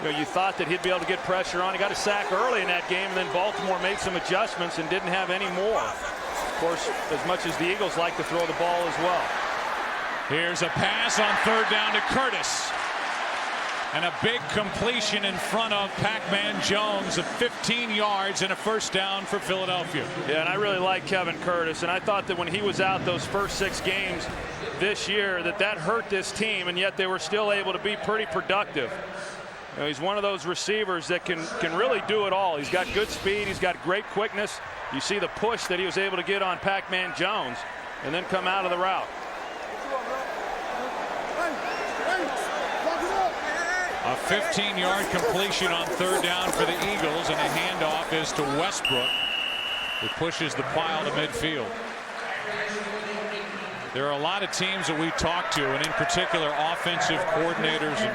you know, you thought that he'd be able to get pressure on. He got a sack early in that game, and then Baltimore made some adjustments and didn't have any more. Of course, as much as the Eagles like to throw the ball as well. Here's a pass on third down to Curtis. And a big completion in front of Pac-Man Jones of 15 yards and a first down for Philadelphia. Yeah, and I really like Kevin Curtis, and I thought that when he was out those first 6 games this year that hurt this team, and yet they were still able to be pretty productive. You know, he's one of those receivers that can really do it all. He's got good speed, he's got great quickness. You see the push that he was able to get on Pac-Man Jones and then come out of the route. A 15-yard completion on third down for the Eagles, and a handoff is to Westbrook, who pushes the pile to midfield. There are a lot of teams that we talk to, and in particular offensive coordinators and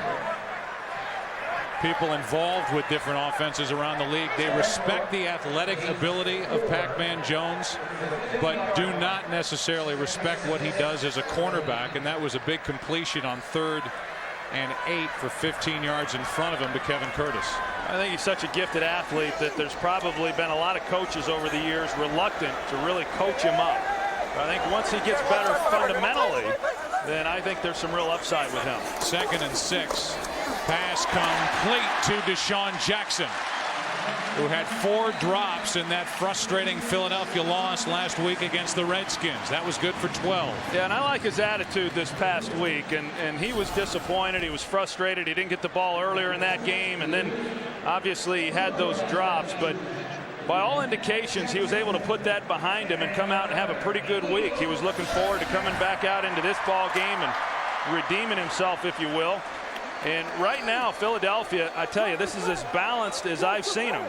people involved with different offenses around the league. They respect the athletic ability of Pac-Man Jones, but do not necessarily respect what he does as a cornerback, and that was a big completion on 3rd and 8 for 15 yards in front of him to Kevin Curtis. I think he's such a gifted athlete that there's probably been a lot of coaches over the years reluctant to really coach him up. But I think once he gets better fundamentally, then I think there's some real upside with him. 2nd and 6. Pass complete to Deshaun Jackson, who had 4 drops in that frustrating Philadelphia loss last week against the Redskins. That was good for 12. Yeah, and I like his attitude this past week, and he was disappointed. He was frustrated. He didn't get the ball earlier in that game, and then obviously he had those drops, but by all indications he was able to put that behind him and come out and have a pretty good week. He was looking forward to coming back out into this ball game and redeeming himself, if you will. And right now, Philadelphia, I tell you, this is as balanced as I've seen them.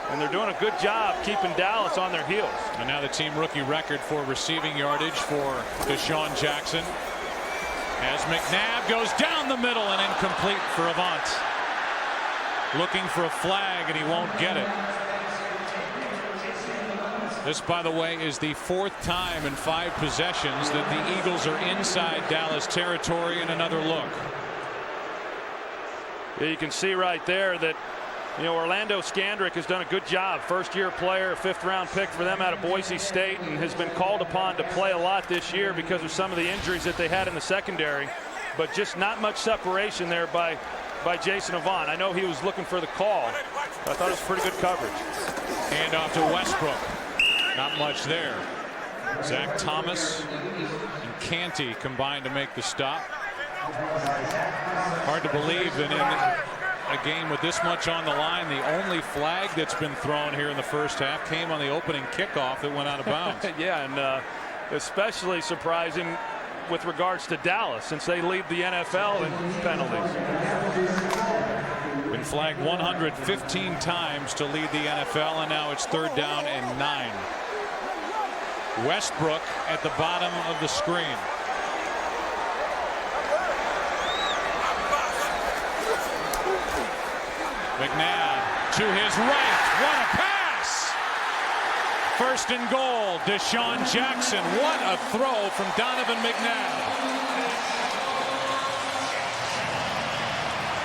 And they're doing a good job keeping Dallas on their heels. And now the team rookie record for receiving yardage for Deshaun Jackson, as McNabb goes down the middle and incomplete for Avant. Looking for a flag, and he won't get it. This, by the way, is the 4th time in 5 possessions that the Eagles are inside Dallas territory. And another look. Yeah, you can see right there that, you know, Orlando Scandrick has done a good job. 1st-year player, 5th-round pick for them out of Boise State, and has been called upon to play a lot this year because of some of the injuries that they had in the secondary. But just not much separation there by Jason Avant. I know he was looking for the call, but I thought it was pretty good coverage. Hand off to Westbrook. Not much there. Zach Thomas and Canty combined to make the stop. Hard to believe that in a game with this much on the line, the only flag that's been thrown here in the first half came on the opening kickoff that went out of bounds. Yeah, and especially surprising with regards to Dallas, since they lead the NFL in penalties. Been flagged 115 times to lead the NFL, and now it's 3rd down and 9. Westbrook at the bottom of the screen. McNabb to his right. What a pass! 1st and goal. Deshaun Jackson. What a throw from Donovan McNabb.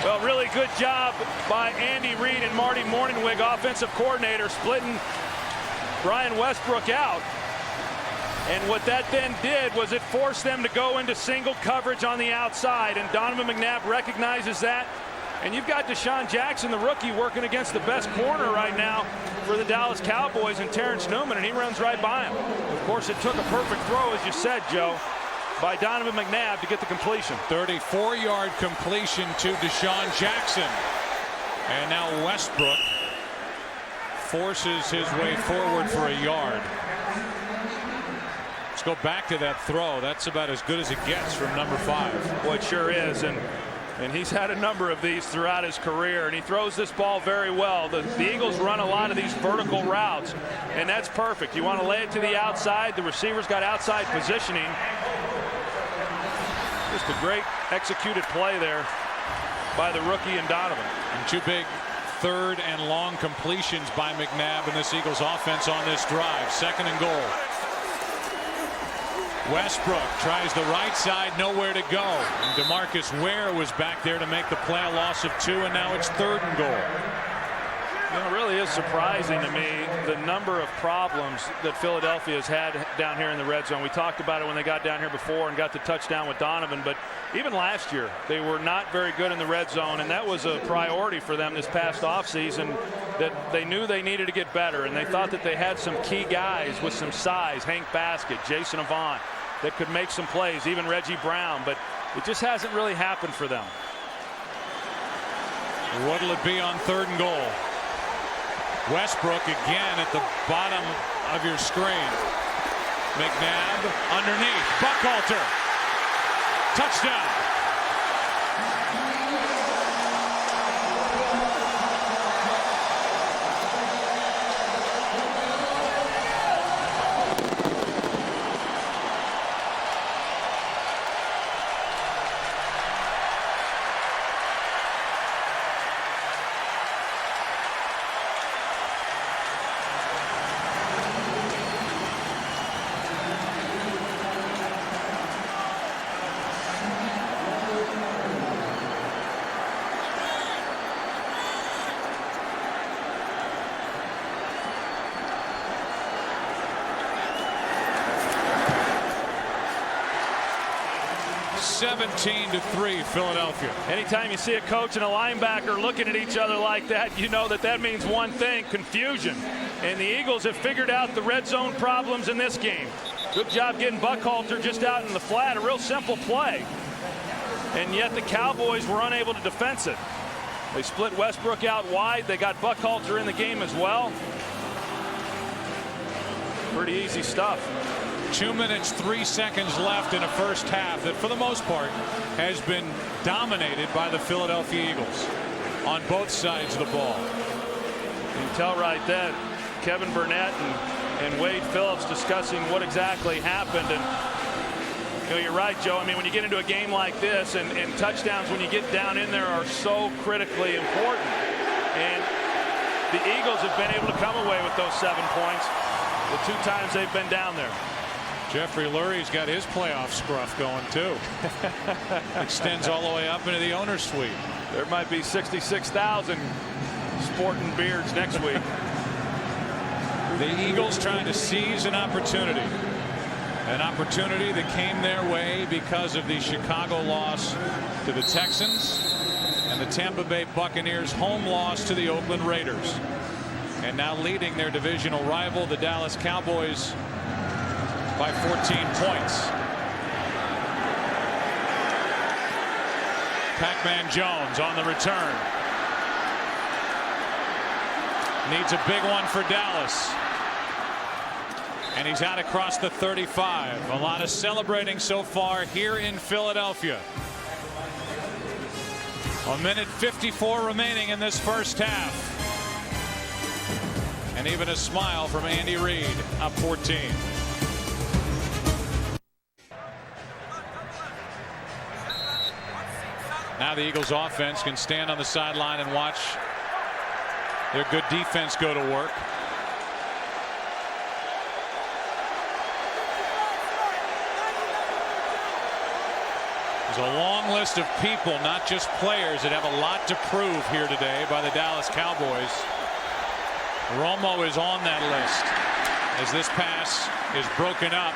Well, really good job by Andy Reid and Marty Morningwig, offensive coordinator, splitting Brian Westbrook out. And what that then did was it forced them to go into single coverage on the outside, and Donovan McNabb recognizes that. And you've got Deshaun Jackson, the rookie, working against the best corner right now for the Dallas Cowboys, and Terrence Newman, and he runs right by him. Of course, it took a perfect throw, as you said, Joe, by Donovan McNabb to get the completion. 34-yard completion to Deshaun Jackson. And now Westbrook forces his way forward for a yard. Let's go back to that throw. That's about as good as it gets from number 5. Well, it sure is. And he's had a number of these throughout his career, and he throws this ball very well. The Eagles run a lot of these vertical routes, and that's perfect. You want to lay it to the outside. The receiver's got outside positioning. Just a great executed play there by the rookie and Donovan. And 2 big 3rd and long completions by McNabb and this Eagles offense on this drive. 2nd and goal. Westbrook tries the right side, nowhere to go. And DeMarcus Ware was back there to make the play, a loss of 2, and now it's 3rd and goal. You know, it really is surprising to me the number of problems that Philadelphia has had down here in the red zone. We talked about it when they got down here before and got the touchdown with Donovan, but even last year they were not very good in the red zone, and that was a priority for them this past offseason, that they knew they needed to get better, and they thought that they had some key guys with some size, Hank Baskett, Jason Avant, that could make some plays, even Reggie Brown, but it just hasn't really happened for them. What'll it be on 3rd and goal? Westbrook again at the bottom of your screen. McNabb underneath. Buckhalter. Touchdown. (17-3) Philadelphia. Anytime you see a coach and a linebacker looking at each other like that, you know that that means one thing: confusion. And the Eagles have figured out the red zone problems in this game. Good job getting Buckhalter just out in the flat, a real simple play. And yet the Cowboys were unable to defense it. They split Westbrook out wide. They got Buckhalter in the game as well. Pretty easy stuff. 2 minutes, 3 seconds left in a first half that, for the most part, has been dominated by the Philadelphia Eagles on both sides of the ball. You can tell right then, Kevin Burnett and Wade Phillips discussing what exactly happened. And you know, you're right, Joe. I mean, when you get into a game like this, and touchdowns when you get down in there are so critically important. And the Eagles have been able to come away with those 7 points the 2 times they've been down there. Jeffrey Lurie's got his playoff scruff going too. Extends all the way up into the owner's suite. There might be 66,000 sporting beards next week. The Eagles trying to seize an opportunity. An opportunity that came their way because of the Chicago loss to the Texans and the Tampa Bay Buccaneers' home loss to the Oakland Raiders. And now leading their divisional rival, the Dallas Cowboys, by 14 points. Pac-Man Jones on the return. Needs a big one for Dallas. And he's out across the 35. A lot of celebrating so far here in Philadelphia. A minute 54 remaining in this first half. And even a smile from Andy Reid, up 14. Now the Eagles offense can stand on the sideline and watch their good defense go to work. There's a long list of people, not just players, that have a lot to prove here today by the Dallas Cowboys. Romo is on that list as this pass is broken up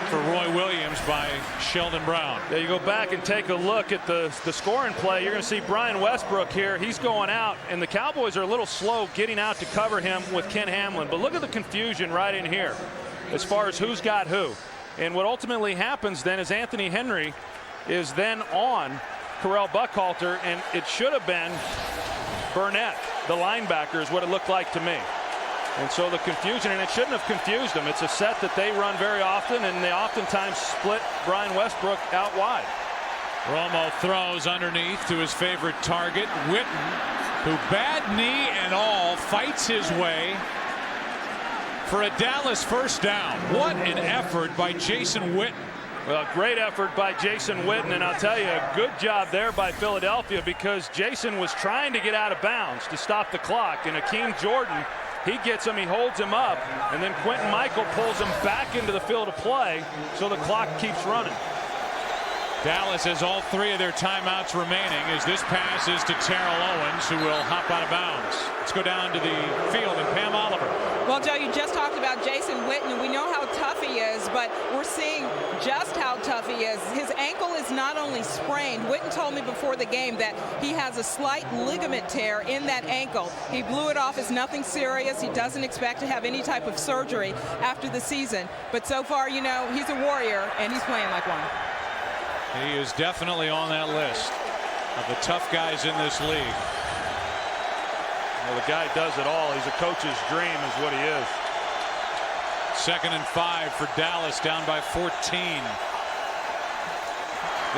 for Roy Williams by Sheldon Brown. Yeah, you go back and take a look at the scoring play. You're going to see Brian Westbrook here. He's going out, and the Cowboys are a little slow getting out to cover him with Ken Hamlin. But look at the confusion right in here as far as who's got who. And what ultimately happens then is Anthony Henry is then on Correll Buckhalter, and it should have been Burnett, the linebacker, is what it looked like to me. And so the confusion, and it shouldn't have confused them. It's a set that they run very often, and they oftentimes split Brian Westbrook out wide. Romo throws underneath to his favorite target, Witten, who, bad knee and all, fights his way for a Dallas first down. What an effort by Jason Witten. Well, great effort by Jason Witten, and I'll tell you, a good job there by Philadelphia, because Jason was trying to get out of bounds to stop the clock, and Akeem Jordan, he gets him, he holds him up, and then Quentin Michael pulls him back into the field of play, so the clock keeps running. Dallas has all three of their timeouts remaining as this pass is to Terrell Owens, who will hop out of bounds. Let's go down to the field and Pam Oliver. Well, Joe, you just talked about Jason Witten, and we know how tough he is, but we're seeing just how tough he is. His ankle is not only sprained. Witten told me before the game that he has a slight ligament tear in that ankle. He blew it off as nothing serious. He doesn't expect to have any type of surgery after the season. But so far, you know, he's a warrior, and he's playing like one. He is definitely on that list of the tough guys in this league. Well, the guy does it all. He's a coach's dream is what he is. 2nd and 5 for Dallas, down by 14.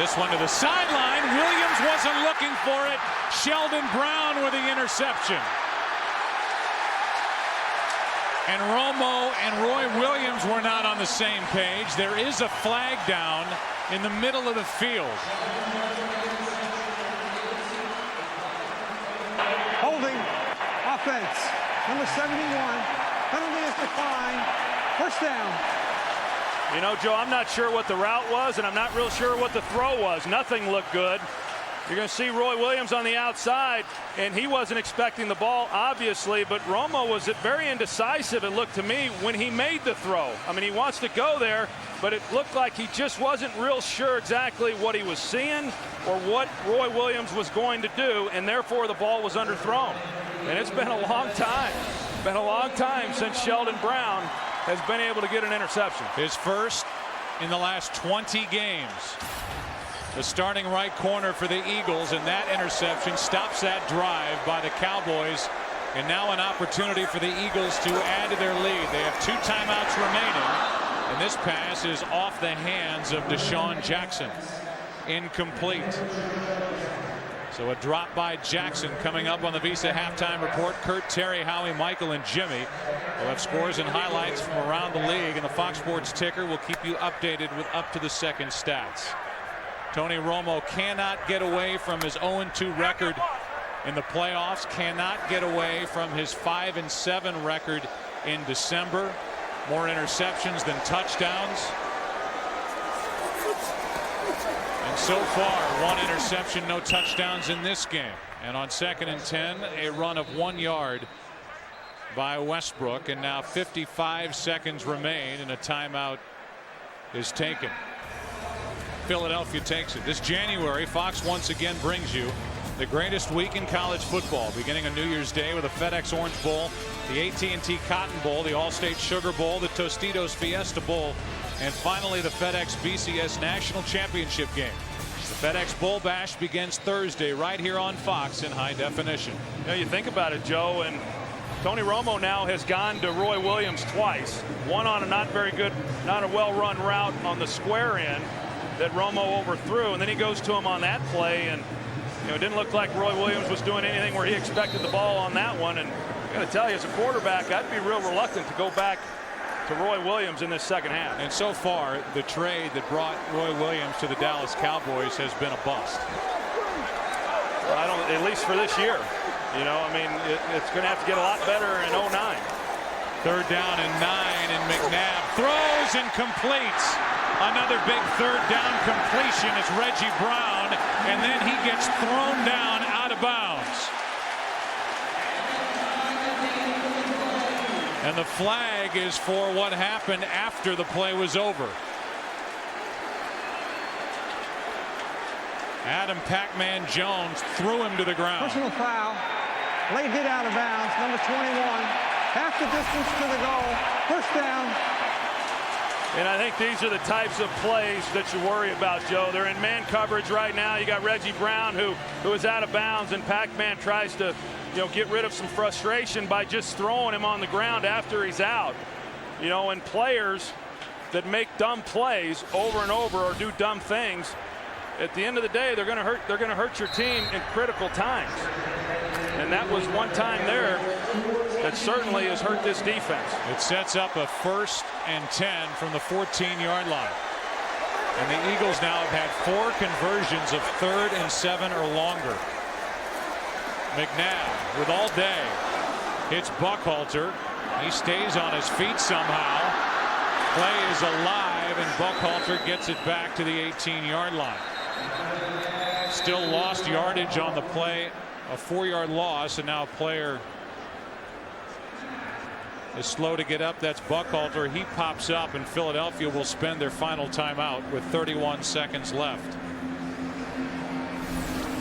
This one to the sideline. Williams wasn't looking for it. Sheldon Brown with the interception. And Romo and Roy Williams were not on the same page. There is a flag down in the middle of the field. Holding, offense, number 71, penalty is declined, first down. You know, Joe, I'm not sure what the route was, and I'm not real sure what the throw was. Nothing looked good. You're going to see Roy Williams on the outside, and he wasn't expecting the ball, obviously, but Romo was very indecisive, it looked to me, when he made the throw. I mean, he wants to go there, but it looked like he just wasn't real sure exactly what he was seeing or what Roy Williams was going to do, and therefore the ball was underthrown. And it's been a long time. Been a long time since Sheldon Brown has been able to get an interception. His first in the last 20 games. The starting right corner for the Eagles, and that interception stops that drive by the Cowboys. And now an opportunity for the Eagles to add to their lead. They have 2 timeouts remaining, and this pass is off the hands of Deshaun Jackson. Incomplete. So a drop by Jackson coming up on the Visa halftime report. Kurt, Terry, Howie, Michael, and Jimmy will have scores and highlights from around the league, and the Fox Sports ticker will keep you updated with up-to-the-second stats. Tony Romo cannot get away from his 0-2 record in the playoffs, cannot get away from his 5-7 record in December. More interceptions than touchdowns. And so far, 1 interception, no touchdowns in this game. And on 2nd and 10, a run of 1 yard by Westbrook. And now 55 seconds remain, and a timeout is taken. Philadelphia takes it. This January, Fox once again brings you the greatest week in college football, beginning on New Year's Day with the FedEx Orange Bowl, the AT&T Cotton Bowl, the Allstate Sugar Bowl, the Tostitos Fiesta Bowl, and finally the FedEx BCS National Championship game. The FedEx Bowl Bash begins Thursday right here on Fox in high definition. You know, you think about it, Joe, and Tony Romo now has gone to Roy Williams twice. One on a not a well-run route on the square end that Romo overthrew, and then he goes to him on that play, and it didn't look like Roy Williams was doing anything where he expected the ball on that one. And I got to tell you, as a quarterback, I'd be real reluctant to go back to Roy Williams in this second half. And so far, the trade that brought Roy Williams to the Dallas Cowboys has been a bust. I don't, at least for this year. You know, I mean, it's going to have to get a lot better in 09. 3rd down and 9, and McNabb throws and completes. Another big 3rd down completion is Reggie Brown, and then he gets thrown down out of bounds. And the flag is for what happened after the play was over. Adam Pac-Man Jones threw him to the ground. Personal foul. Late hit out of bounds. Number 21. Half the distance to the goal. 1st down. And I think these are the types of plays that you worry about, Joe. They're in man coverage right now. You got Reggie Brown who is out of bounds, and Pac-Man tries to get rid of some frustration by just throwing him on the ground after he's out. And players that make dumb plays over and over or do dumb things, at the end of the day, they're going to hurt your team in critical times. And that was one time there that certainly has hurt this defense. It sets up a 1st and 10 from the 14-yard line. And the Eagles now have had 4 conversions of 3rd and 7 or longer. McNabb with all day hits Buckhalter. He stays on his feet somehow. Play is alive, and Buckhalter gets it back to the 18-yard line. Still lost yardage on the play, a 4-yard loss, and now a player is slow to get up. That's Buckhalter. He pops up, and Philadelphia will spend their final timeout with 31 seconds left.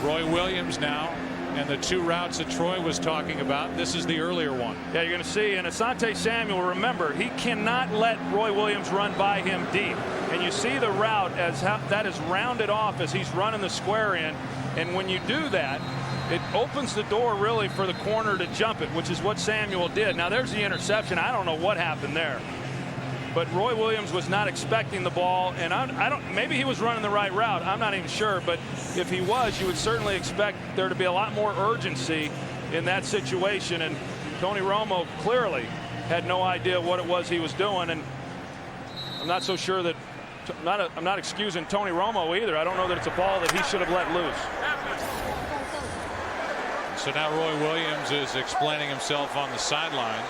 Roy Williams now, and the 2 routes that Troy was talking about. This is the earlier one. Yeah, you're going to see. And Asante Samuel, remember, he cannot let Roy Williams run by him deep. And you see the route as that is rounded off as he's running the square in. And when you do that, it opens the door really for the corner to jump it, which is what Samuel did. Now there's the interception. I don't know what happened there. But Roy Williams was not expecting the ball, and I don't. Maybe he was running the right route. I'm not even sure, but if he was, you would certainly expect there to be a lot more urgency in that situation. And Tony Romo clearly had no idea what it was he was doing, and I'm not so sure that. I'm not excusing Tony Romo either. I don't know that it's a ball that he should have let loose. So now Roy Williams is explaining himself on the sideline.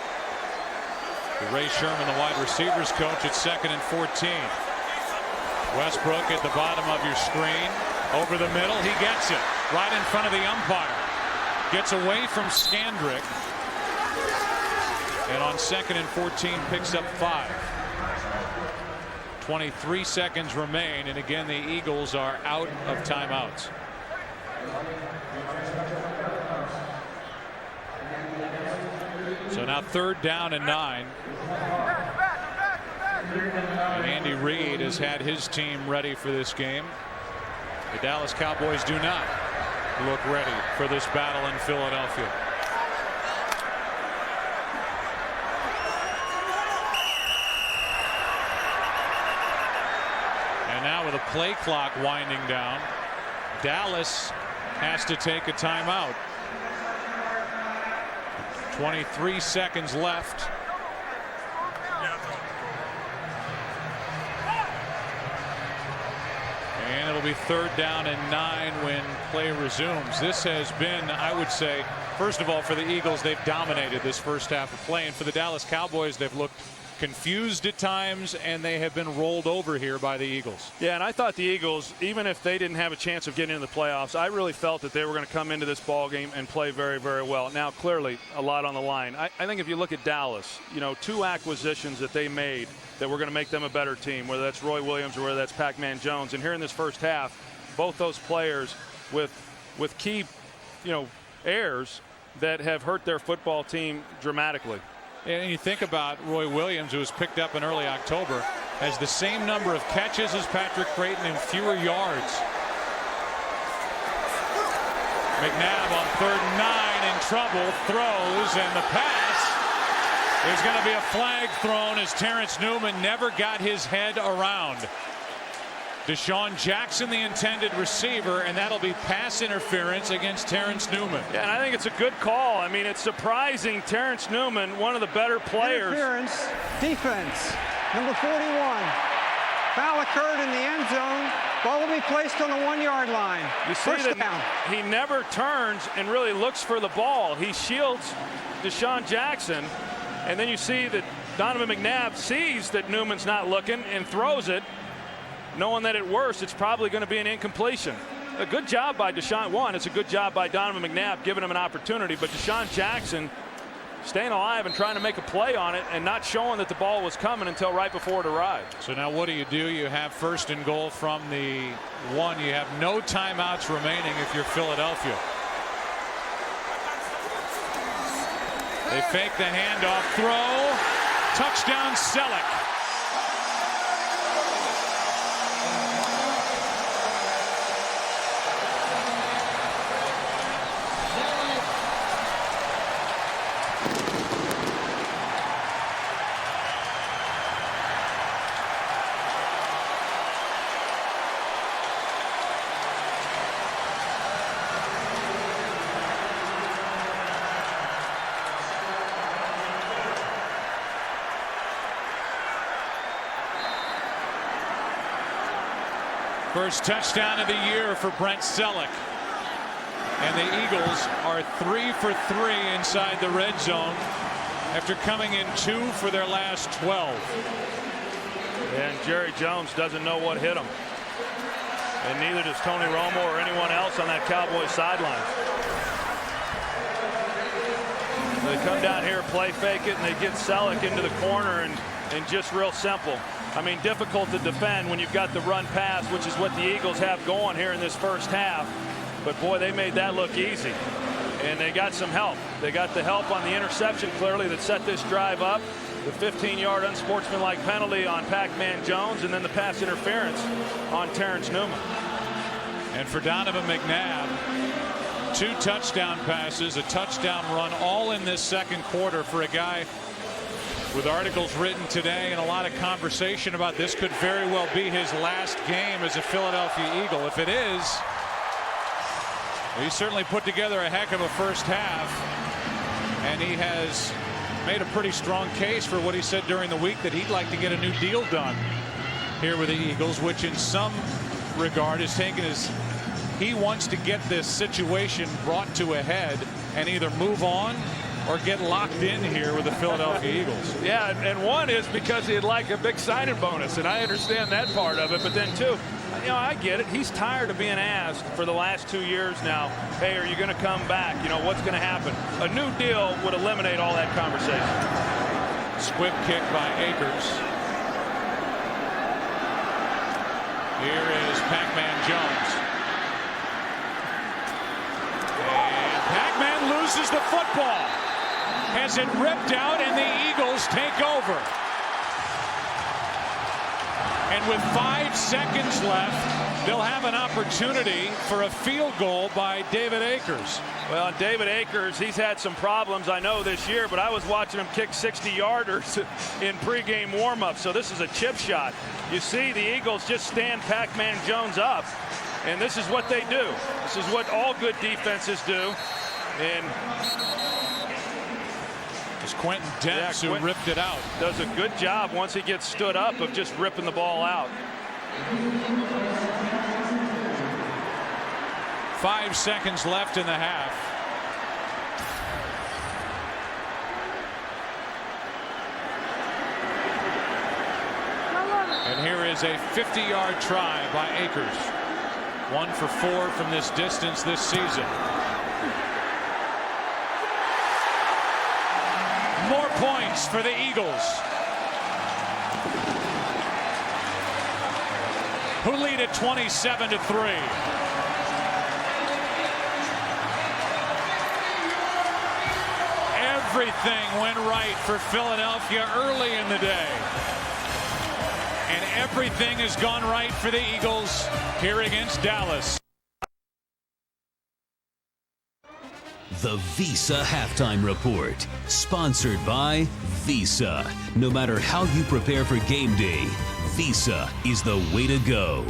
Ray Sherman, the wide receivers coach, at 2nd and 14. Westbrook at the bottom of your screen. Over the middle, he gets it. Right in front of the umpire. Gets away from Skandrick. And on 2nd and 14, picks up 5. 23 seconds remain, and again, the Eagles are out of timeouts. So now 3rd down and 9. And Andy Reid has had his team ready for this game. The Dallas Cowboys do not look ready for this battle in Philadelphia. And now with a play clock winding down, Dallas has to take a timeout. 23 seconds left. And it'll be 3rd down and 9 when play resumes. This has been, I would say, first of all, for the Eagles, they've dominated this first half of play. And for the Dallas Cowboys, they've looked confused at times, and they have been rolled over here by the Eagles. Yeah, and I thought the Eagles, even if they didn't have a chance of getting into the playoffs, I really felt that they were going to come into this ball game and play very, very well. Now, clearly, a lot on the line. I think if you look at Dallas, 2 acquisitions that they made that were going to make them a better team, whether that's Roy Williams or whether that's Pac-Man Jones. And here in this first half, both those players with key, errors that have hurt their football team dramatically. And you think about Roy Williams, who was picked up in early October, has the same number of catches as Patrick Creighton and fewer yards. McNabb on 3rd and 9 in trouble, throws, and the pass. There's going to be a flag thrown as Terrence Newman never got his head around. Deshaun Jackson, the intended receiver, and that'll be pass interference against Terrence Newman. Yeah, and I think it's a good call. I mean, it's surprising. Terrence Newman, one of the better players. Interference, defense, number 41. Foul occurred in the end zone. Ball will be placed on the 1-yard line. You see First that down. He never turns and really looks for the ball. He shields Deshaun Jackson, and then you see that Donovan McNabb sees that Newman's not looking and throws it, knowing that at worst it's probably going to be an incompletion. A good job by Deshaun. It's a good job by Donovan McNabb giving him an opportunity, but Deshaun Jackson staying alive and trying to make a play on it and not showing that the ball was coming until right before it arrived. So now what do? You have 1st and goal from the 1. You have no timeouts remaining if you're Philadelphia. They fake the handoff, throw, touchdown Selleck. First touchdown of the year for Brent Selleck. And the Eagles are 3 for 3 inside the red zone after coming in 2 for their last 12. And Jerry Jones doesn't know what hit him. And neither does Tony Romo or anyone else on that Cowboys sideline. They come down here, play fake it, and they get Selleck into the corner, and just real simple. I mean, difficult to defend when you've got the run pass, which is what the Eagles have going here in this first half. But boy, they made that look easy. And they got some help. They got the help on the interception, clearly, that set this drive up. The 15-yard unsportsmanlike penalty on Pac-Man Jones, and then the pass interference on Terrence Newman. And for Donovan McNabb, 2 touchdown passes, a touchdown run, all in this second quarter for a guy with articles written today and a lot of conversation about this could very well be his last game as a Philadelphia Eagle. If it is, he certainly put together a heck of a first half, and he has made a pretty strong case for what he said during the week, that he'd like to get a new deal done here with the Eagles, which in some regard is taken as he wants to get this situation brought to a head and either move on or get locked in here with the Philadelphia Eagles. Yeah, and one is because he'd like a big signing bonus, and I understand that part of it. But then, two, you know, I get it. He's tired of being asked for the last 2 years now, hey, are you going to come back? You know, what's going to happen? A new deal would eliminate all that conversation. Squib kick by Akers. Here is Pac-Man Jones. And Pac-Man loses the football. Has it ripped out, and the Eagles take over. And with 5 seconds left, they'll have an opportunity for a field goal by David Akers. Well, David Akers, he's had some problems, I know, this year, but I was watching him kick 60-yarders in pregame warm-up, so this is a chip shot. You see the Eagles just stand Pac-Man Jones up, and this is what they do. This is what all good defenses do. And it's Quentin Dents who ripped it out. Does a good job once he gets stood up of just ripping the ball out. 5 seconds left in the half. And here is a 50-yard try by Akers. 1 for 4 from this distance this season. More points for the Eagles, who lead at 27-3. Everything went right for Philadelphia early in the day, and everything has gone right for the Eagles here against Dallas. The Visa Halftime Report, sponsored by Visa. No matter how you prepare for game day, Visa is the way to go.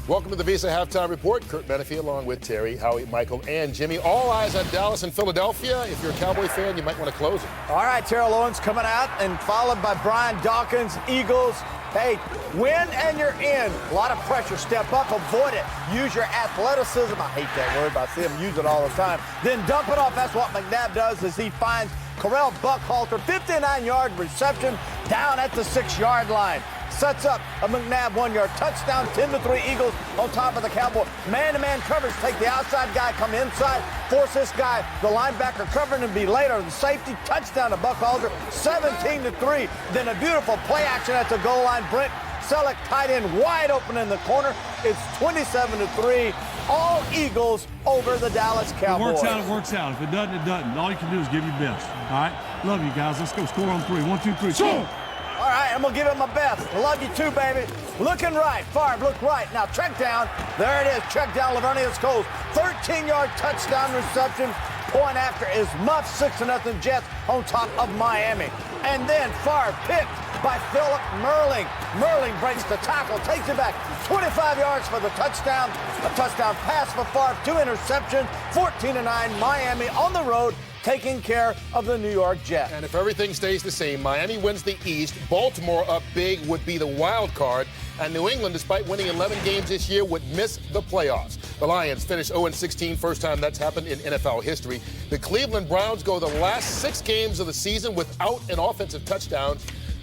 Welcome to the Visa Halftime Report. Kurt Menefee along with Terry, Howie, Michael, and Jimmy. All eyes on Dallas and Philadelphia. If you're a Cowboy fan, you might want to close it. All right, Terrell Owens coming out and followed by Brian Dawkins, Eagles. Hey, win and you're in. A lot of pressure. Step up, avoid it. Use your athleticism. I hate that word, but I see him use it all the time. Then dump it off. That's what McNabb does as he finds Correll Buckhalter, 59-yard reception down at the 6-yard line. Sets up a McNabb 1-yard touchdown, 10-3 Eagles on top of the Cowboys. Man-to-man coverage, take the outside guy, come inside, force this guy, the linebacker covering him, be later. The safety, touchdown to Buckhalter, 17-3. Then a beautiful play action at the goal line. Brent Selleck, tight end, wide open in the corner. It's 27-3. All Eagles over the Dallas Cowboys. If it works out, it works out. If it doesn't, it doesn't. All you can do is give your best. All right? Love you guys. Let's go score on 3. 1, 2, 3. Score! All right, I'm going to give it my best. I love you too, baby. Looking right. Favre, look right. Now, check down. There it is. Check down. Lavernius Coles. 13-yard touchdown reception. Point after is Muff. 6-0 Jets on top of Miami. And then Favre picked by Philip Merling. Merling breaks the tackle, takes it back. 25 yards for the touchdown. A touchdown pass for Favre. 2 interceptions. 14-9 Miami on the road, taking care of the New York Jets. And if everything stays the same, Miami wins the East, Baltimore up big would be the wild card, and New England, despite winning 11 games this year, would miss the playoffs. The Lions finish 0-16, first time that's happened in NFL history. The Cleveland Browns go the last 6 games of the season without an offensive touchdown.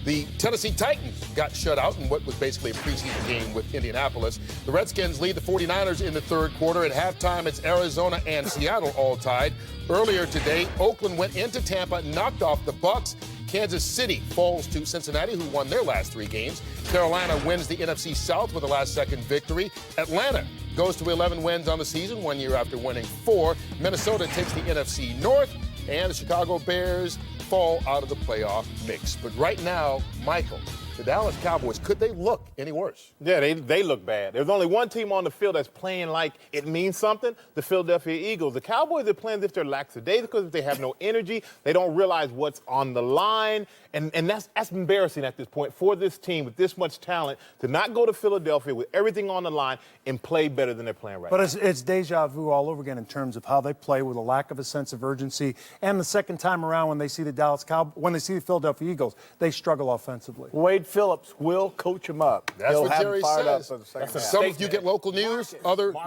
The Tennessee Titans got shut out in what was basically a preseason game with Indianapolis. The Redskins lead the 49ers in the third quarter. At halftime, it's Arizona and Seattle all tied. Earlier today, Oakland went into Tampa, knocked off the Bucs. Kansas City falls to Cincinnati, who won their last 3 games. Carolina wins the NFC South with a last-second victory. Atlanta goes to 11 wins on the season, 1 year after winning 4. Minnesota takes the NFC North, and the Chicago Bears fall out of the playoff mix. But right now, Michael, the Dallas Cowboys, could they look any worse? Yeah, they look bad. There's only one team on the field that's playing like it means something, the Philadelphia Eagles. The Cowboys are playing as if they're lackadaisical, if they have no energy, they don't realize what's on the line, and that's embarrassing at this point for this team with this much talent to not go to Philadelphia with everything on the line and play better than they're playing right now. But it's deja vu all over again in terms of how they play with a lack of a sense of urgency, and the second time around when they see the Philadelphia Eagles, they struggle offensively. Wade Phillips will coach him up. That's what Jerry says. Some of you man. get local news,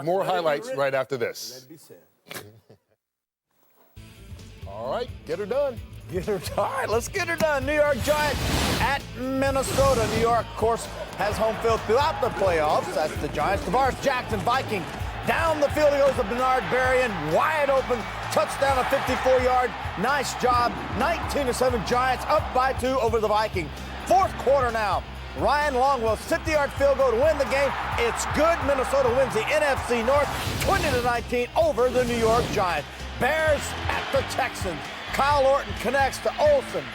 more highlights right after this. All right, get her done. All right, let's get her done. New York Giants at Minnesota. New York, of course, has home field throughout the playoffs. That's the Giants. Tavares Jackson, Viking. Down the field he goes to Bernard Berrien, wide open, touchdown, a 54-yard. Nice job. 19-7 Giants, up by 2 over the Vikings. Fourth quarter now. Ryan Longwell, 50-yard field goal to win the game. It's good. Minnesota wins the NFC North, 20-19 over the New York Giants. Bears at the Texans. Kyle Orton connects to Olsen.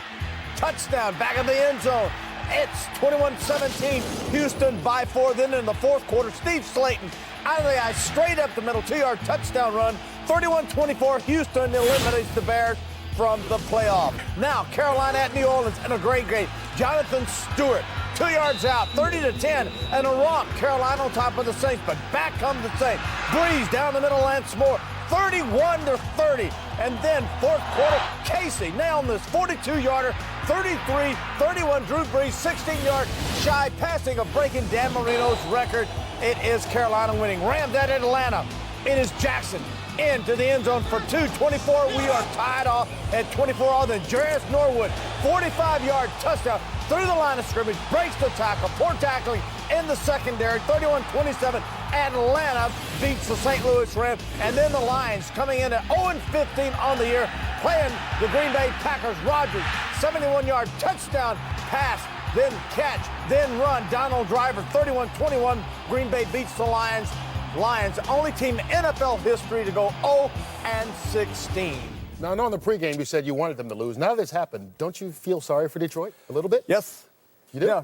Touchdown, back in the end zone. It's 21-17. Houston by 4. Then in the fourth quarter, Steve Slayton out of the eye, straight up the middle, 2-yard touchdown run. 31-24. Houston eliminates the Bears from the playoff. Now, Carolina at New Orleans in a great game. Jonathan Stewart, 2 yards out, 30-10, and a romp. Carolina on top of the Saints, but back come the Saints. Breeze down the middle, Lance Moore, 31-30. And then fourth quarter, Casey nailing this 42-yarder, 33-31. Drew Brees, 16-yard shy, passing of breaking Dan Marino's record. It is Carolina winning. Rams at Atlanta. It is Jackson into the end zone for 2-24. We are tied off at 24 all. Then Jarius Norwood, 45-yard touchdown through the line of scrimmage, breaks the tackle. Poor tackling in the secondary. 31-27. Atlanta beats the St. Louis Rams. And then the Lions coming in at 0-15 on the year, playing the Green Bay Packers. Rodgers, 71-yard touchdown pass, then catch, then run. Donald Driver, 31-21. Green Bay beats the Lions. Lions, only team in NFL history to go 0-16. Now, I know in the pregame you said you wanted them to lose. Now that it's happened, don't you feel sorry for Detroit a little bit? Yes. You do? Yeah.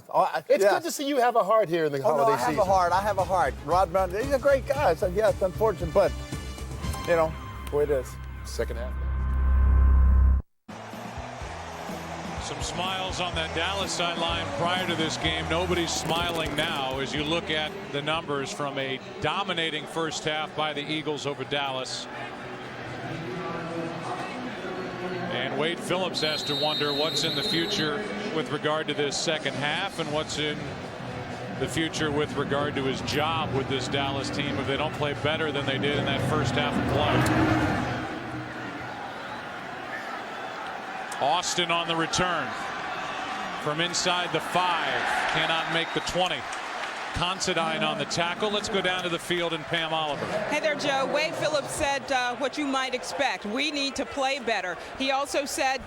It's good to see you have a heart here in the holiday season. I have a heart. Rod Brown, he's a great guy. So, yeah, it's unfortunate, but, you know, the way it is. Second half. Some smiles on that Dallas sideline prior to this game. Nobody's smiling now as you look at the numbers from a dominating first half by the Eagles over Dallas. And Wade Phillips has to wonder what's in the future with regard to this second half and what's in the future with regard to his job with this Dallas team if they don't play better than they did in that first half of play. Austin on the return from inside the 5, cannot make the 20. Considine on the tackle. Let's go down to the field and Pam Oliver. Hey there, Joe. Wade Phillips said what you might expect. We need to play better. He also said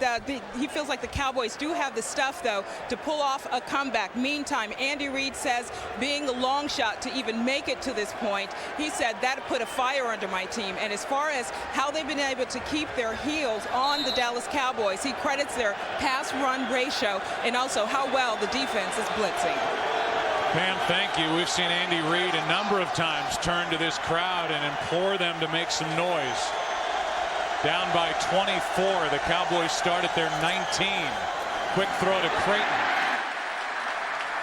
he feels like the Cowboys do have the stuff, though, to pull off a comeback. Meantime, Andy Reid says being a long shot to even make it to this point, he said that put a fire under my team. And as far as how they've been able to keep their heels on the Dallas Cowboys, he credits their pass-run ratio and also how well the defense is blitzing. Pam, thank you. We've seen Andy Reid a number of times turn to this crowd and implore them to make some noise. Down by 24. The Cowboys start at their 19. Quick throw to Creighton.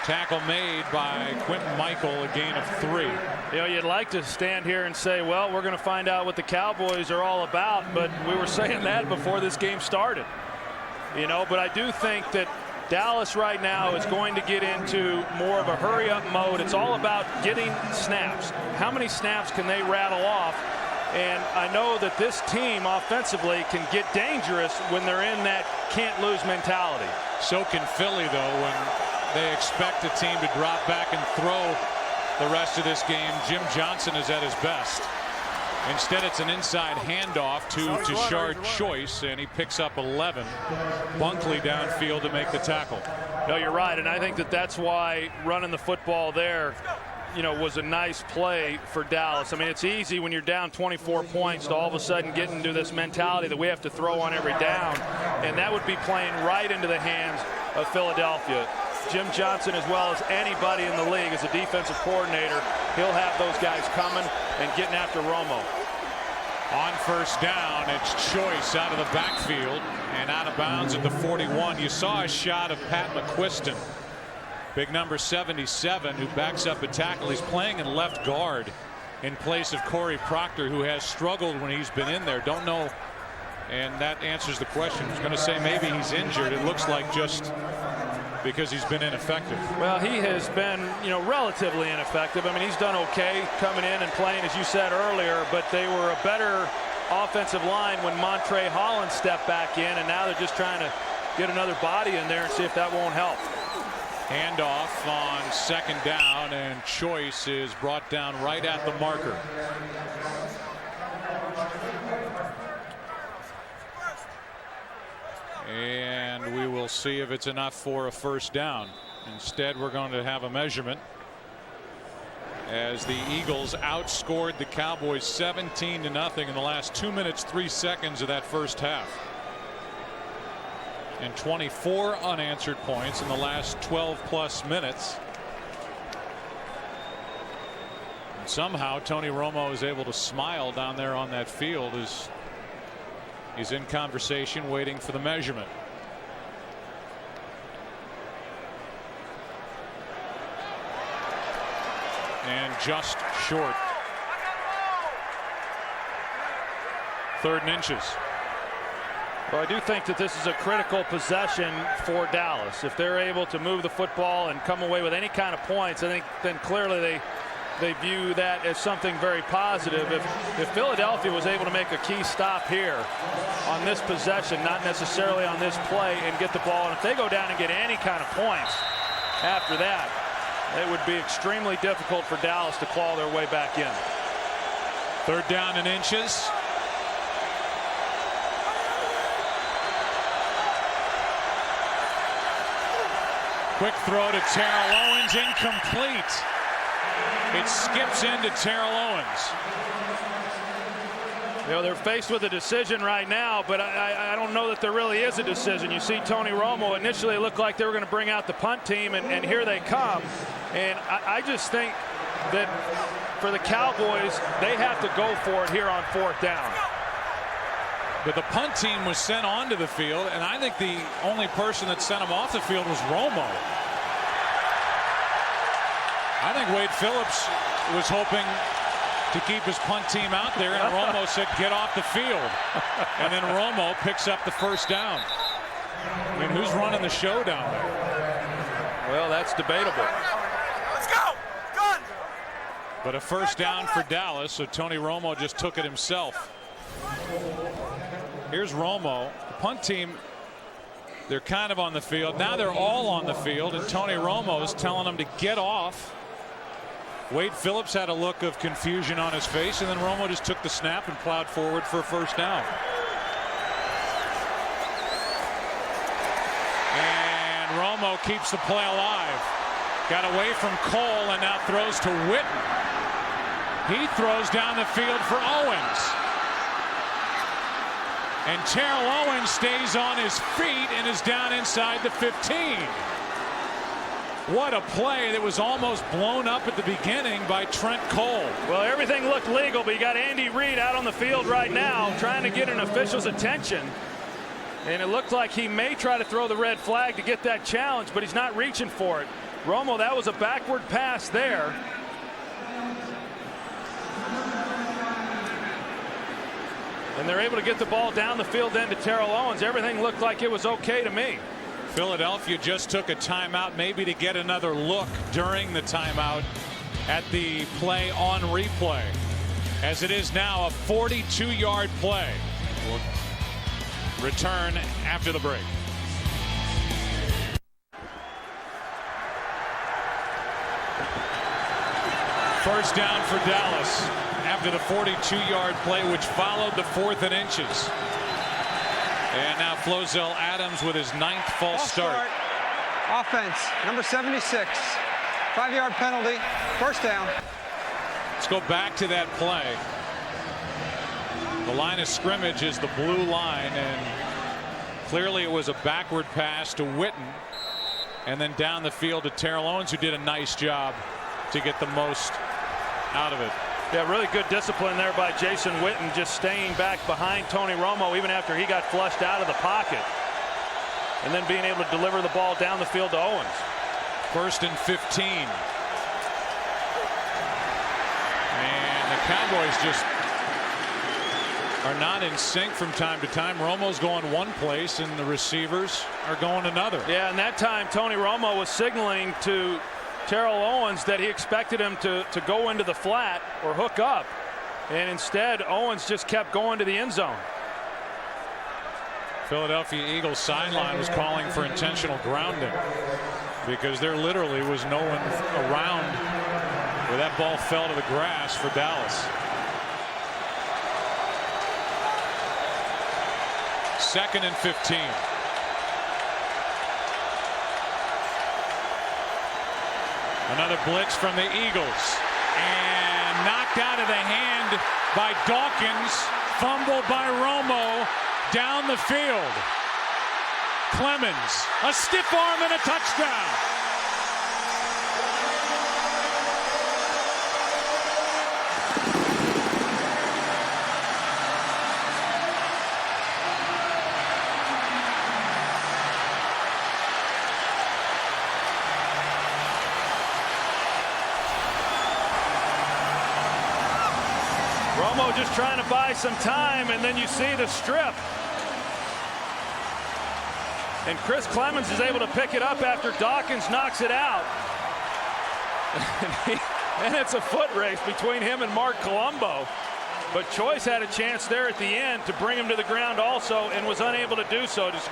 Tackle made by Quentin Michael, a gain of 3. You know, you'd like to stand here and say, well, we're going to find out what the Cowboys are all about, but we were saying that before this game started. You know, but I do think that Dallas right now is going to get into more of a hurry-up mode. It's all about getting snaps. How many snaps can they rattle off? And I know that this team offensively can get dangerous when they're in that can't-lose mentality. So can Philly, though, when they expect a team to drop back and throw the rest of this game. Jim Johnson is at his best. Instead, it's an inside handoff to Tashard Choice, and he picks up 11. Bunkley downfield to make the tackle. No, you're right, and I think that that's why running the football there, you know, was a nice play for Dallas. I mean, it's easy when you're down 24 points to all of a sudden get into this mentality that we have to throw on every down, and that would be playing right into the hands of Philadelphia. Jim Johnson, as well as anybody in the league as a defensive coordinator, he'll have those guys coming and getting after Romo. On first down, it's Choice out of the backfield and out of bounds at the 41. You saw a shot of Pat McQuiston, big number 77, who backs up a tackle. He's playing in left guard in place of Corey Proctor, who has struggled when he's been in there. Don't know, and that answers the question. I was going to say maybe he's injured. It looks like just because he's been ineffective. Well, he has been, you know, relatively ineffective. I mean, he's done okay coming in and playing, as you said earlier, but they were a better offensive line when Montre Holland stepped back in, and now they're just trying to get another body in there and see if that won't help. Handoff on second down, and Choice is brought down right at the marker. And we will see if it's enough for a first down. Instead, we're going to have a measurement as the Eagles outscored the Cowboys 17-0 in the last 2 minutes 3 seconds of that first half, and 24 unanswered points in the last 12+ minutes. And somehow Tony Romo is able to smile down there on that field as he's in conversation waiting for the measurement. And just short. 3rd and inches. Well, I do think that this is a critical possession for Dallas. If they're able to move the football and come away with any kind of points, I think then clearly they view that as something very positive. If Philadelphia was able to make a key stop here on this possession, not necessarily on this play, and get the ball, and if they go down and get any kind of points after that, it would be extremely difficult for Dallas to claw their way back in. 3rd down and inches. Quick throw to Terrell Owens, incomplete. It skips into Terrell Owens. You know, they're faced with a decision right now, but I don't know that there really is a decision. You see Tony Romo, initially it looked like they were going to bring out the punt team, and here they come. And I just think that for the Cowboys, they have to go for it here on 4th down. But the punt team was sent onto the field, and I think the only person that sent him off the field was Romo. I think Wade Phillips was hoping to keep his punt team out there, and Romo said, get off the field. And then Romo picks up the first down. I mean, who's running the show down there? Well, that's debatable. Let's go! Gun! But a first down for Dallas, so Tony Romo just took it himself. Here's Romo. The punt team, they're kind of on the field. Now they're all on the field, and Tony Romo is telling them to get off. Wade Phillips had a look of confusion on his face, and then Romo just took the snap and plowed forward for a first down. And Romo keeps the play alive. Got away from Cole and now throws to Witten. He throws down the field for Owens. And Terrell Owens stays on his feet and is down inside the 15. What a play that was almost blown up at the beginning by Trent Cole. Well, everything looked legal, but you got Andy Reid out on the field right now trying to get an official's attention. And it looked like he may try to throw the red flag to get that challenge, but he's not reaching for it. Romo, that was a backward pass there. And they're able to get the ball down the field then to Terrell Owens. Everything looked like it was okay to me. Philadelphia just took a timeout, maybe to get another look during the timeout at the play on replay. As it is now a 42-yard play. We'll return after the break. First down for Dallas after the 42-yard play, which followed the 4th and inches. And now Flozell Adams with his 9th false start. Offense, number 76. 5-yard penalty. First down. Let's go back to that play. The line of scrimmage is the blue line, and clearly it was a backward pass to Witten, and then down the field to Terrell Owens, who did a nice job to get the most out of it. Yeah, really good discipline there by Jason Witten, just staying back behind Tony Romo even after he got flushed out of the pocket. And then being able to deliver the ball down the field to Owens. 1st and 15. And the Cowboys just are not in sync from time to time. Romo's going one place and the receivers are going another. Yeah, and that time Tony Romo was signaling to Terrell Owens that he expected him to go into the flat or hook up, and instead Owens just kept going to the end zone. Philadelphia Eagles sideline was calling for intentional grounding because there literally was no one around where that ball fell to the grass for Dallas. 2nd and 15. Another blitz from the Eagles, and knocked out of the hand by Dawkins. Fumble by Romo down the field. Clemens, a stiff arm and a touchdown. Romo just trying to buy some time, and then you see the strip. And Chris Clemens is able to pick it up after Dawkins knocks it out. And it's a foot race between him and Mark Colombo. But Choice had a chance there at the end to bring him to the ground also, and was unable to do so. Just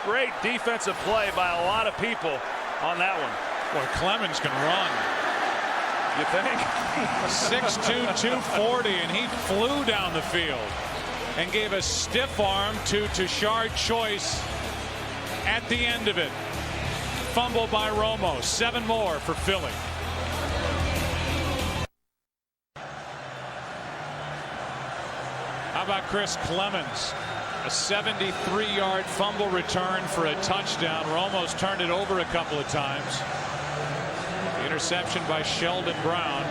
great defensive play by a lot of people on that one. Boy, Clemens can run. You think? 6'2", 240, and he flew down the field and gave a stiff arm to Tashard Choice at the end of it. Fumble by Romo. 7 more for Philly. How about Chris Clemens? A 73-yard fumble return for a touchdown. Romo's turned it over a couple of times. Interception by Sheldon Brown.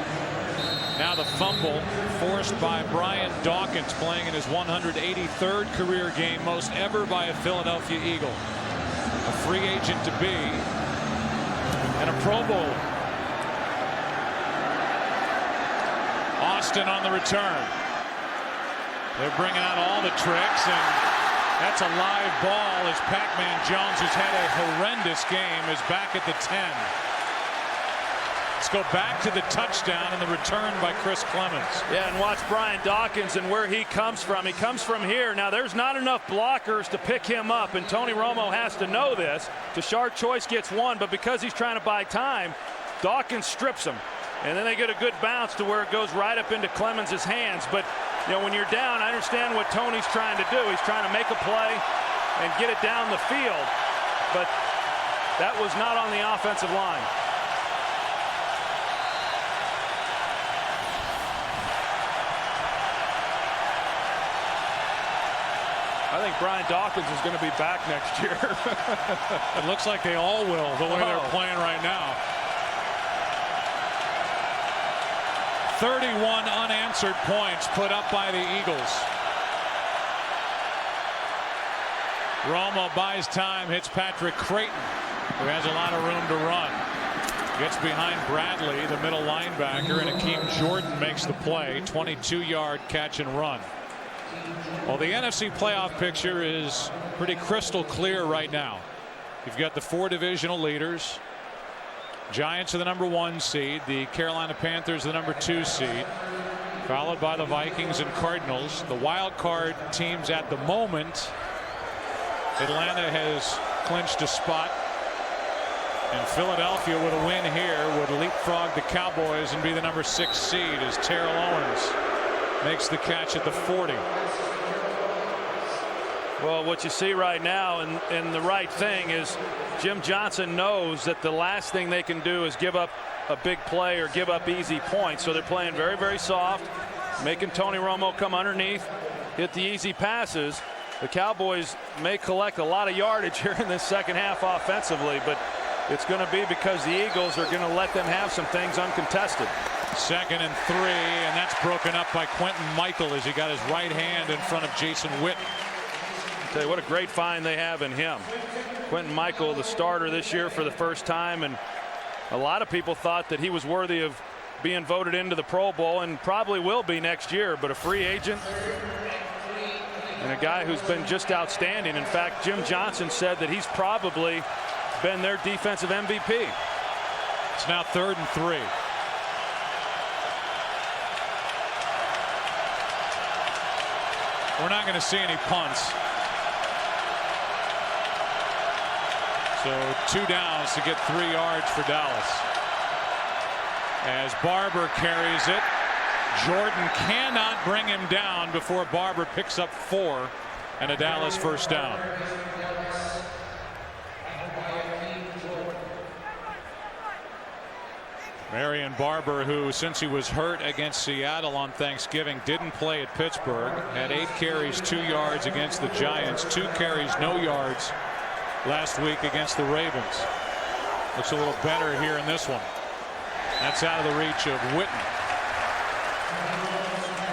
Now the fumble forced by Brian Dawkins, playing in his 183rd career game, most ever by a Philadelphia Eagle. A free agent to be and a Pro Bowl. Austin on the return. They're bringing out all the tricks, and that's a live ball as Pac-Man Jones, who's had a horrendous game, is back at the 10. Let's go back to the touchdown and the return by Chris Clemens. Yeah, and watch Brian Dawkins and where he comes from. He comes from here. Now, there's not enough blockers to pick him up, and Tony Romo has to know this. Tashard Choice gets one, but because he's trying to buy time, Dawkins strips him. And then they get a good bounce to where it goes right up into Clemens' hands. But, you know, when you're down, I understand what Tony's trying to do. He's trying to make a play and get it down the field. But that was not on the offensive line. I think Brian Dawkins is going to be back next year. It looks like they all will, the way they're playing right now. 31 unanswered points put up by the Eagles. Romo buys time, hits Patrick Creighton, who has a lot of room to run. Gets behind Bradley, the middle linebacker, and Akeem Jordan makes the play. 22-yard catch and run. Well, the NFC playoff picture is pretty crystal clear right now. You've got the 4 divisional leaders. Giants are the #1 seed. The Carolina Panthers the #2 seed, followed by the Vikings and Cardinals. The wild card teams at the moment, Atlanta has clinched a spot, and Philadelphia with a win here would leapfrog the Cowboys and be the #6 seed as Terrell Owens makes the catch at the 40. Well, what you see right now, and the right thing is, Jim Johnson knows that the last thing they can do is give up a big play or give up easy points. So they're playing very, very soft, making Tony Romo come underneath, hit the easy passes. The Cowboys may collect a lot of yardage here in this second half offensively, but it's going to be because the Eagles are going to let them have some things uncontested. 2nd and 3, and that's broken up by Quentin Michael as he got his right hand in front of Jason Witten. Tell you what a great find they have in him. Quentin Michael, the starter this year for the first time, and a lot of people thought that he was worthy of being voted into the Pro Bowl and probably will be next year, but a free agent and a guy who's been just outstanding. In fact, Jim Johnson said that he's probably been their defensive MVP. It's now 3rd and 3. We're not going to see any punts. So 2 downs to get 3 yards for Dallas. As Barber carries it, Jordan cannot bring him down before Barber picks up 4 and a Dallas first down. Marion Barber, who since he was hurt against Seattle on Thanksgiving didn't play at Pittsburgh, had 8 carries, 2 yards against the Giants, 2 carries, no yards last week against the Ravens. Looks a little better here in this one. That's out of the reach of Witten.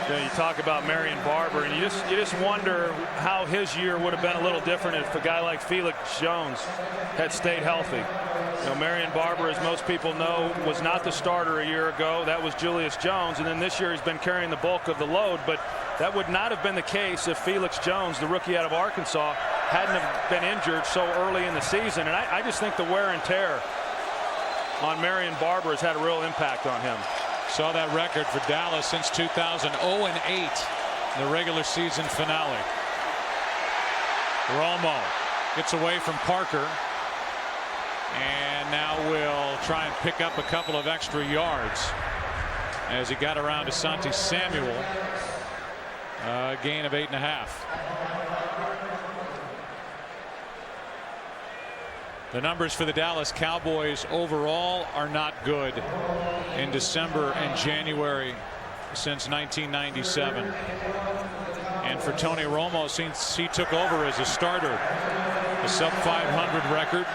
Yeah, you talk about Marion Barber, and you just wonder how his year would have been a little different if a guy like Felix Jones had stayed healthy. You know, Marion Barber, as most people know, was not the starter a year ago. That was Julius Jones, and then this year he's been carrying the bulk of the load. But that would not have been the case if Felix Jones, the rookie out of Arkansas, hadn't have been injured so early in the season. And I just think the wear and tear on Marion Barber has had a real impact on him. Saw that record for Dallas since 2000, 0-8 in the regular season finale. Romo gets away from Parker and now will try and pick up a couple of extra yards as he got around to Asante Samuel. A gain of 8.5. The numbers for the Dallas Cowboys overall are not good in December and January since 1997. And for Tony Romo, since he took over as a starter, a sub-500 record.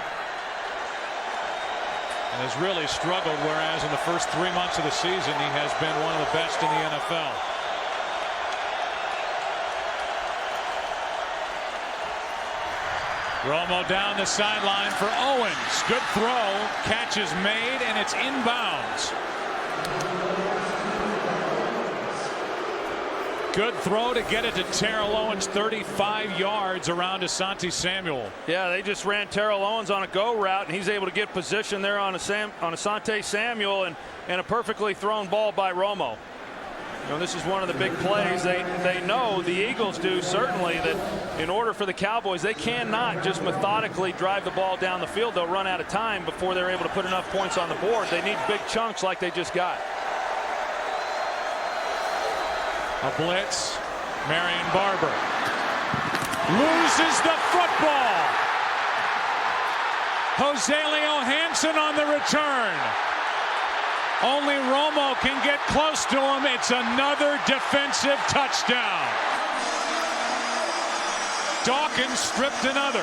and has really struggled, whereas in the first 3 months of the season he has been one of the best in the NFL. Romo down the sideline for Owens. Good throw. Catch is made, and it's inbounds. Good throw to get it to Terrell Owens, 35 yards around Asante Samuel. Yeah, they just ran Terrell Owens on a go route, and he's able to get position there on Asante Samuel, and a perfectly thrown ball by Romo. You know, this is one of the big plays. They know, the Eagles do certainly, that in order for the Cowboys, they cannot just methodically drive the ball down the field. They'll run out of time before they're able to put enough points on the board. They need big chunks like they just got. A blitz. Marion Barber loses the football. Rogelio Hansen on the return. Only Romo can get close to him. It's another defensive touchdown. Dawkins stripped another.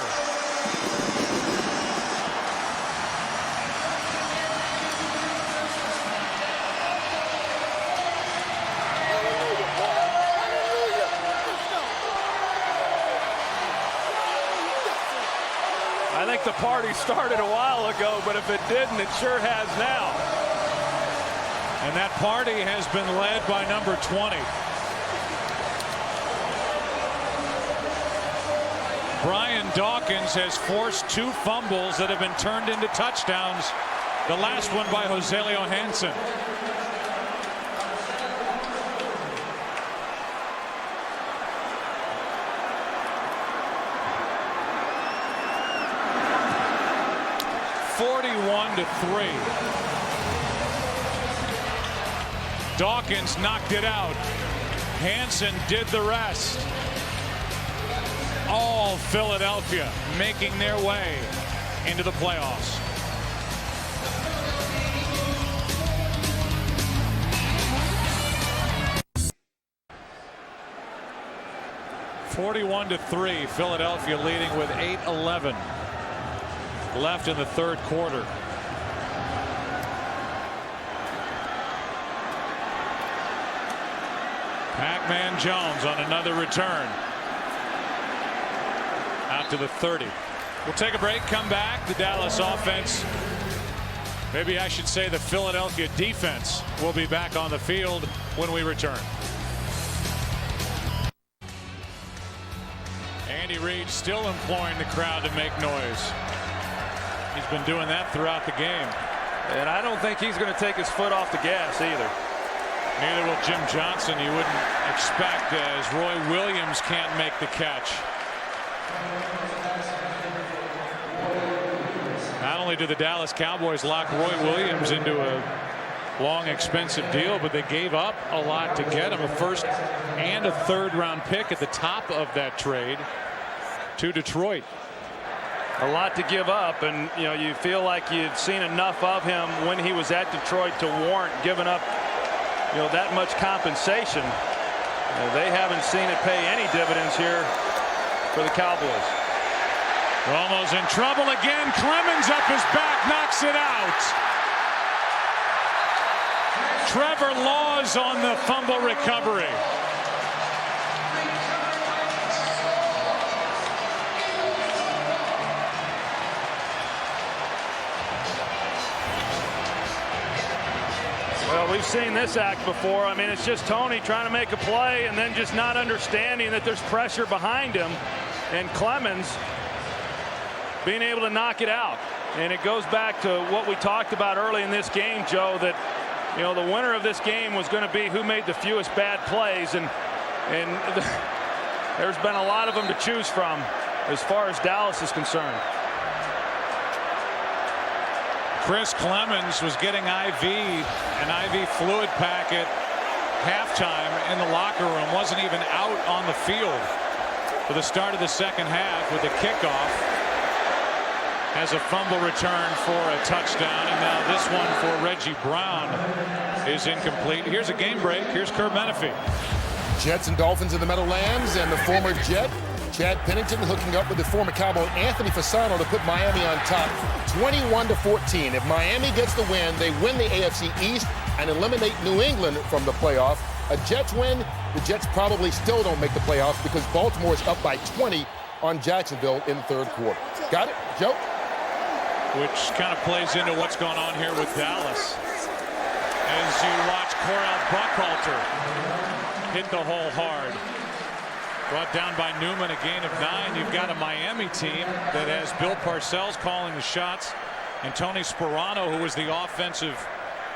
I think the party started a while ago, but if it didn't, it sure has now. And that party has been led by number 20. Brian Dawkins has forced 2 fumbles that have been turned into touchdowns. The last one by Rogelio Hansen. (41-3). Dawkins knocked it out. Hansen did the rest. All Philadelphia making their way into the playoffs. (41-3). Philadelphia leading with 8:11 left in the third quarter. Pac-Man Jones on another return. Out to the 30. We'll take a break, come back. The Dallas offense, maybe I should say the Philadelphia defense, will be back on the field when we return. Andy Reid still imploring the crowd to make noise. He's been doing that throughout the game. And I don't think he's going to take his foot off the gas either. Neither will Jim Johnson. You wouldn't expect, as Roy Williams can't make the catch. Not only did the Dallas Cowboys lock Roy Williams into a long, expensive deal, but they gave up a lot to get him. A first and a third-round pick at the top of that trade to Detroit. A lot to give up, and you know, you feel like you'd seen enough of him when he was at Detroit to warrant giving up, you know, that much compensation. They haven't seen it pay any dividends here for the Cowboys. Romo's in trouble again. Clemens up his back, knocks it out. Trevor Laws on the fumble recovery. Well, we've seen this act before. I mean, it's just Tony trying to make a play and then just not understanding that there's pressure behind him, and Clemens being able to knock it out. And it goes back to what we talked about early in this game, Joe, that, you know, the winner of this game was going to be who made the fewest bad plays, and there's been a lot of them to choose from as far as Dallas is concerned. Chris Clemens was getting an IV fluid packet halftime in the locker room. Wasn't even out on the field for the start of the second half with the kickoff. Has a fumble return for a touchdown, and now this one for Reggie Brown is incomplete. Here's a game break. Here's Kurt Menefee. Jets and Dolphins in the Meadowlands, and the former Jet Chad Pennington hooking up with the former Cowboy Anthony Fasano to put Miami on top 21-14. If Miami gets the win, they win the AFC East and eliminate New England from the playoff. A Jets win, the Jets probably still don't make the playoffs because Baltimore is up by 20 on Jacksonville in the third quarter. Got it, Joe? Which kind of plays into what's going on here with Dallas. As you watch Corral Buckhalter hit the hole hard. Brought down by Newman, a gain of 9. You've got a Miami team that has Bill Parcells calling the shots, and Tony Sperano, who was the offensive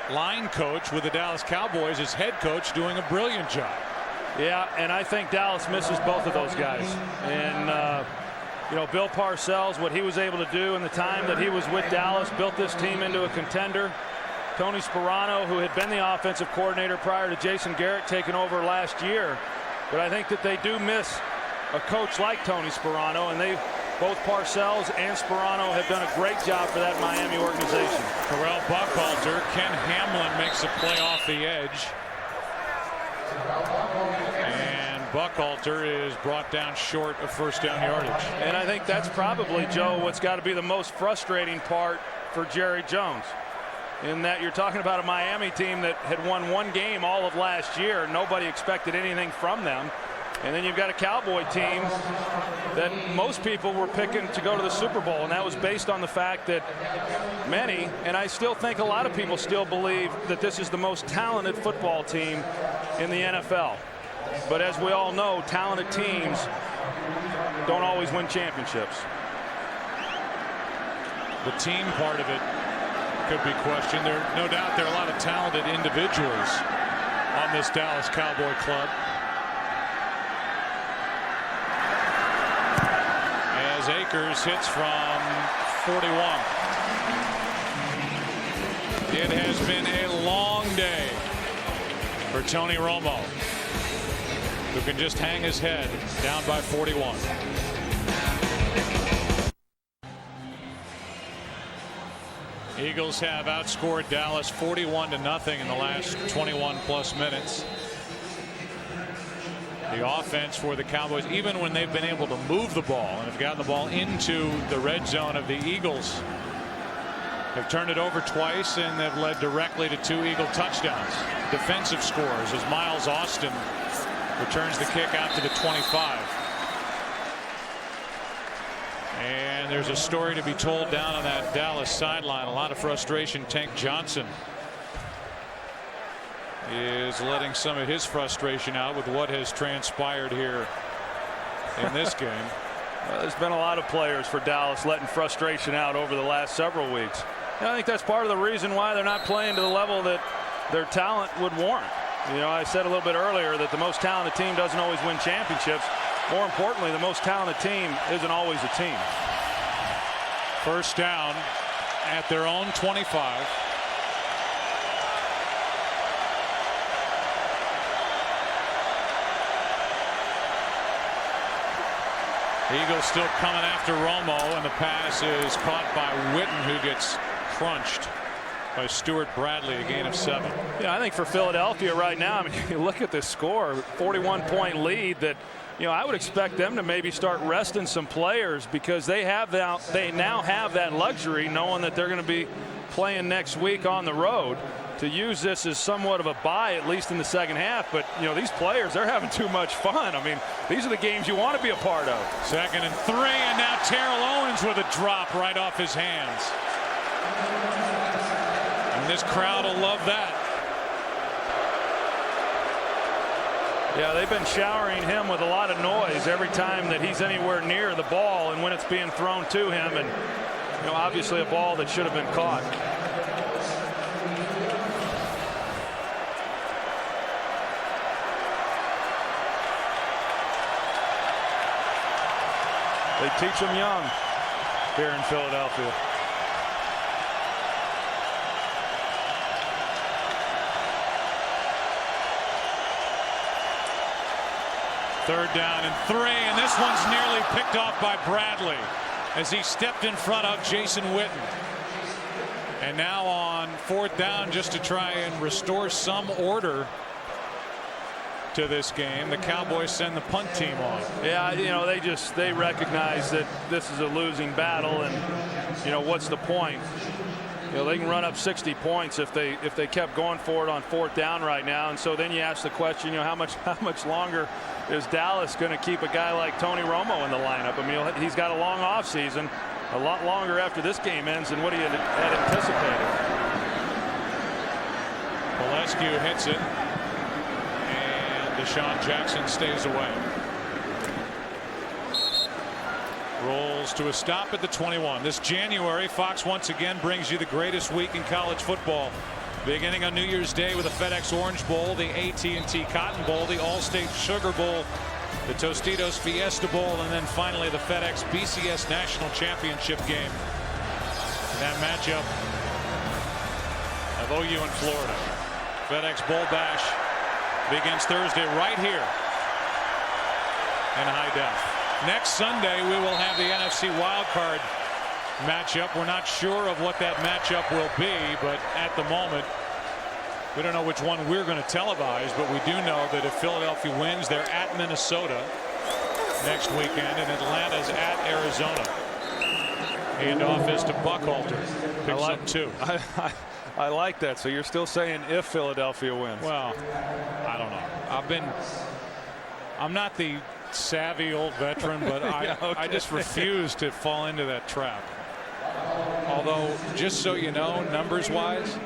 line coach with the Dallas Cowboys, is head coach, doing a brilliant job. Yeah, and I think Dallas misses both of those guys. And you know, Bill Parcells, what he was able to do in the time that he was with Dallas, built this team into a contender. Tony Sperano, who had been the offensive coordinator prior to Jason Garrett taking over last year. But I think that they do miss a coach like Tony Sperano, and both Parcells and Sperano have done a great job for that Miami organization. Corral Buckhalter, Ken Hamlin makes a play off the edge. And Buckhalter is brought down short of first down yardage. And I think that's probably, Joe, what's got to be the most frustrating part for Jerry Jones. In that you're talking about a Miami team that had won one game all of last year. Nobody expected anything from them. And then you've got a Cowboy team that most people were picking to go to the Super Bowl. And that was based on the fact that many, and I still think a lot of people still believe that this is the most talented football team in the NFL. But as we all know, talented teams don't always win championships. The team part of it could be questioned. No doubt there are a lot of talented individuals on this Dallas Cowboy club. As Akers hits from 41. It has been a long day for Tony Romo, who can just hang his head down by 41. Eagles have outscored Dallas 41-0 in the last 21 plus minutes. The offense for the Cowboys, even when they've been able to move the ball and have gotten the ball into the red zone of the Eagles, have turned it over twice and have led directly to 2 Eagle touchdowns. Defensive scores as Miles Austin returns the kick out to the 25. And there's a story to be told down on that Dallas sideline. A lot of frustration. Tank Johnson is letting some of his frustration out with what has transpired here in this game. Well, there's been a lot of players for Dallas letting frustration out over the last several weeks. And I think that's part of the reason why they're not playing to the level that their talent would warrant. You know, I said a little bit earlier that the most talented team doesn't always win championships. More importantly, the most talented team isn't always a team. First down at their own 25. The Eagles still coming after Romo, and the pass is caught by Witten, who gets crunched by Stuart Bradley, a gain of 7. Yeah, I think for Philadelphia right now, I mean, you look at this score, 41-point lead that, you know, I would expect them to maybe start resting some players because they now have that luxury, knowing that they're going to be playing next week on the road, to use this as somewhat of a bye, at least in the second half. But, you know, these players, they're having too much fun. I mean, these are the games you want to be a part of. 2nd and 3, and now Terrell Owens with a drop right off his hands. And this crowd will love that. Yeah, they've been showering him with a lot of noise every time that he's anywhere near the ball and when it's being thrown to him. And, you know, obviously a ball that should have been caught. They teach them young here in Philadelphia. Third down and 3, and this one's nearly picked off by Bradley as he stepped in front of Jason Witten. And now on 4th down, just to try and restore some order, to this game. The Cowboys send the punt team on. Yeah, you know, they recognize that this is a losing battle, and you know, what's the point? You know, they can run up 60 points if they kept going for it on 4th down right now. And so then you ask the question, you know, how much longer is Dallas going to keep a guy like Tony Romo in the lineup? I mean, he's got a long off season, a lot longer after this game ends than what he had anticipated. Pelescu hits it, and Deshaun Jackson stays away. Rolls to a stop at the 21. This January, Fox once again brings you the greatest week in college football. Beginning on New Year's Day with the FedEx Orange Bowl, the AT&T Cotton Bowl, the Allstate Sugar Bowl, the Tostitos Fiesta Bowl, and then finally the FedEx BCS National Championship game. That matchup of OU and Florida. FedEx Bowl Bash begins Thursday right here in high def. Next Sunday, we will have the NFC wildcard matchup. We're not sure of what that matchup will be, but at the moment, we don't know which one we're going to televise, but we do know that if Philadelphia wins, they're at Minnesota next weekend, and Atlanta's at Arizona. Handoff is to Buckhalter. Picks up 2. I like that. So you're still saying if Philadelphia wins? Well, I don't know. I'm not the savvy old veteran, but Yeah, okay. I just refuse to fall into that trap. Although, just so you know, numbers wise,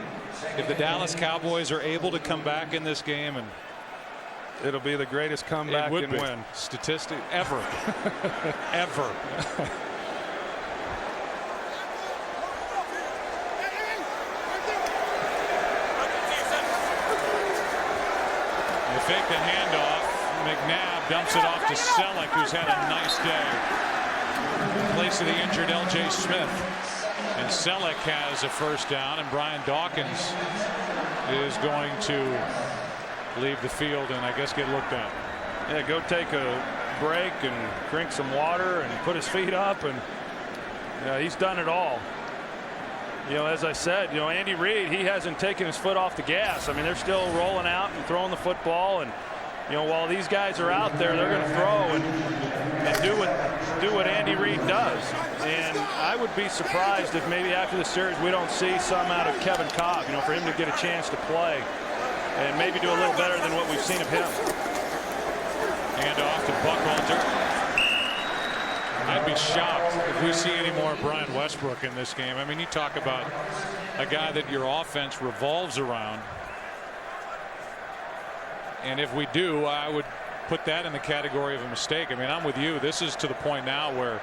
if the Dallas Cowboys are able to come back in this game, and it'll be the greatest comeback and win statistic ever. Ever. They fake the handoff. McNabb dumps it off to Selleck, who's had a nice day. In place of the injured L.J. Smith. And Selleck has a first down, and Brian Dawkins is going to leave the field and I guess get looked at. Yeah, go take a break and drink some water and put his feet up, and yeah, he's done it all. You know, as I said, you know, Andy Reid, he hasn't taken his foot off the gas. I mean, they're still rolling out and throwing the football, and you know, while these guys are out there, they're going to throw and do what Andy Reid does. And I would be surprised if maybe after the series we don't see some out of Kevin Cobb, you know, for him to get a chance to play and maybe do a little better than what we've seen of him. Hand off to Buckhalter. I'd be shocked if we see any more Brian Westbrook in this game. I mean, you talk about a guy that your offense revolves around. And if we do, I would put that in the category of a mistake. I mean, I'm with you. This is to the point now where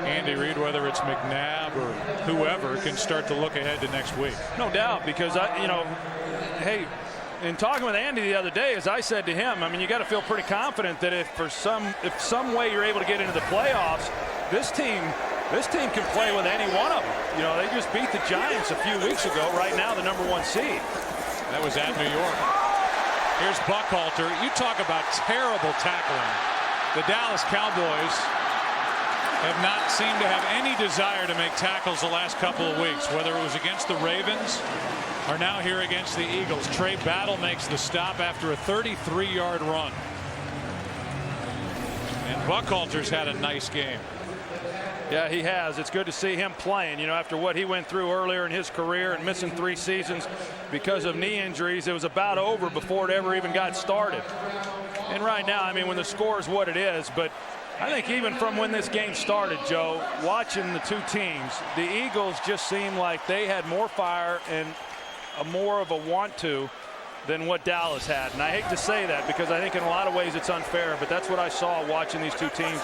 Andy Reid, whether it's McNabb or whoever, can start to look ahead to next week. No doubt, because you know, hey, in talking with Andy the other day, as I said to him, I mean, you got to feel pretty confident that if some way you're able to get into the playoffs, this team can play with any one of them. You know, they just beat the Giants a few weeks ago. Right now, the #1 seed. That was at New York. Here's Buckhalter. You talk about terrible tackling. The Dallas Cowboys have not seemed to have any desire to make tackles the last couple of weeks, whether it was against the Ravens or now here against the Eagles. Trey Battle makes the stop after a 33-yard run. And Buckhalter's had a nice game. Yeah, he has. It's good to see him playing. You know, after what he went through earlier in his career and missing 3 seasons because of knee injuries, it was about over before it ever even got started. And right now, I mean, when the score is what it is, but I think even from when this game started, Joe, watching the two teams, the Eagles just seemed like they had more fire and more of a want to than what Dallas had. And I hate to say that because I think in a lot of ways it's unfair, but that's what I saw watching these two teams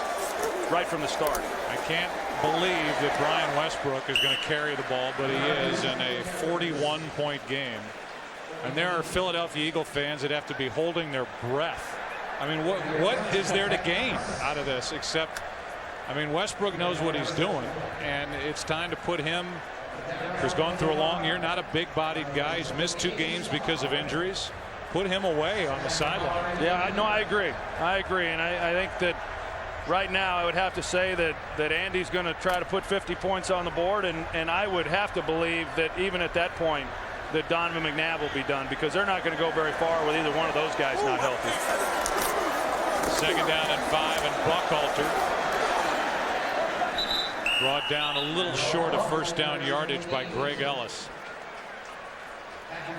right from the start. I can't believe that Brian Westbrook is going to carry the ball, but he is in a 41-point game. And there are Philadelphia Eagle fans that have to be holding their breath. I mean, what is there to gain out of this except, I mean, Westbrook knows what he's doing, and it's time to put him. He's gone through a long year, not a big-bodied guy. He's missed 2 games because of injuries. Put him away on the sideline. Yeah, no, I agree. And I think that right now I would have to say that Andy's going to try to put 50 points on the board, and I would have to believe that even at that point that Donovan McNabb will be done, because they're not going to go very far with either one of those guys not healthy. 2nd down and 5, and Buckhalter brought down a little short of 1st down yardage by Greg Ellis.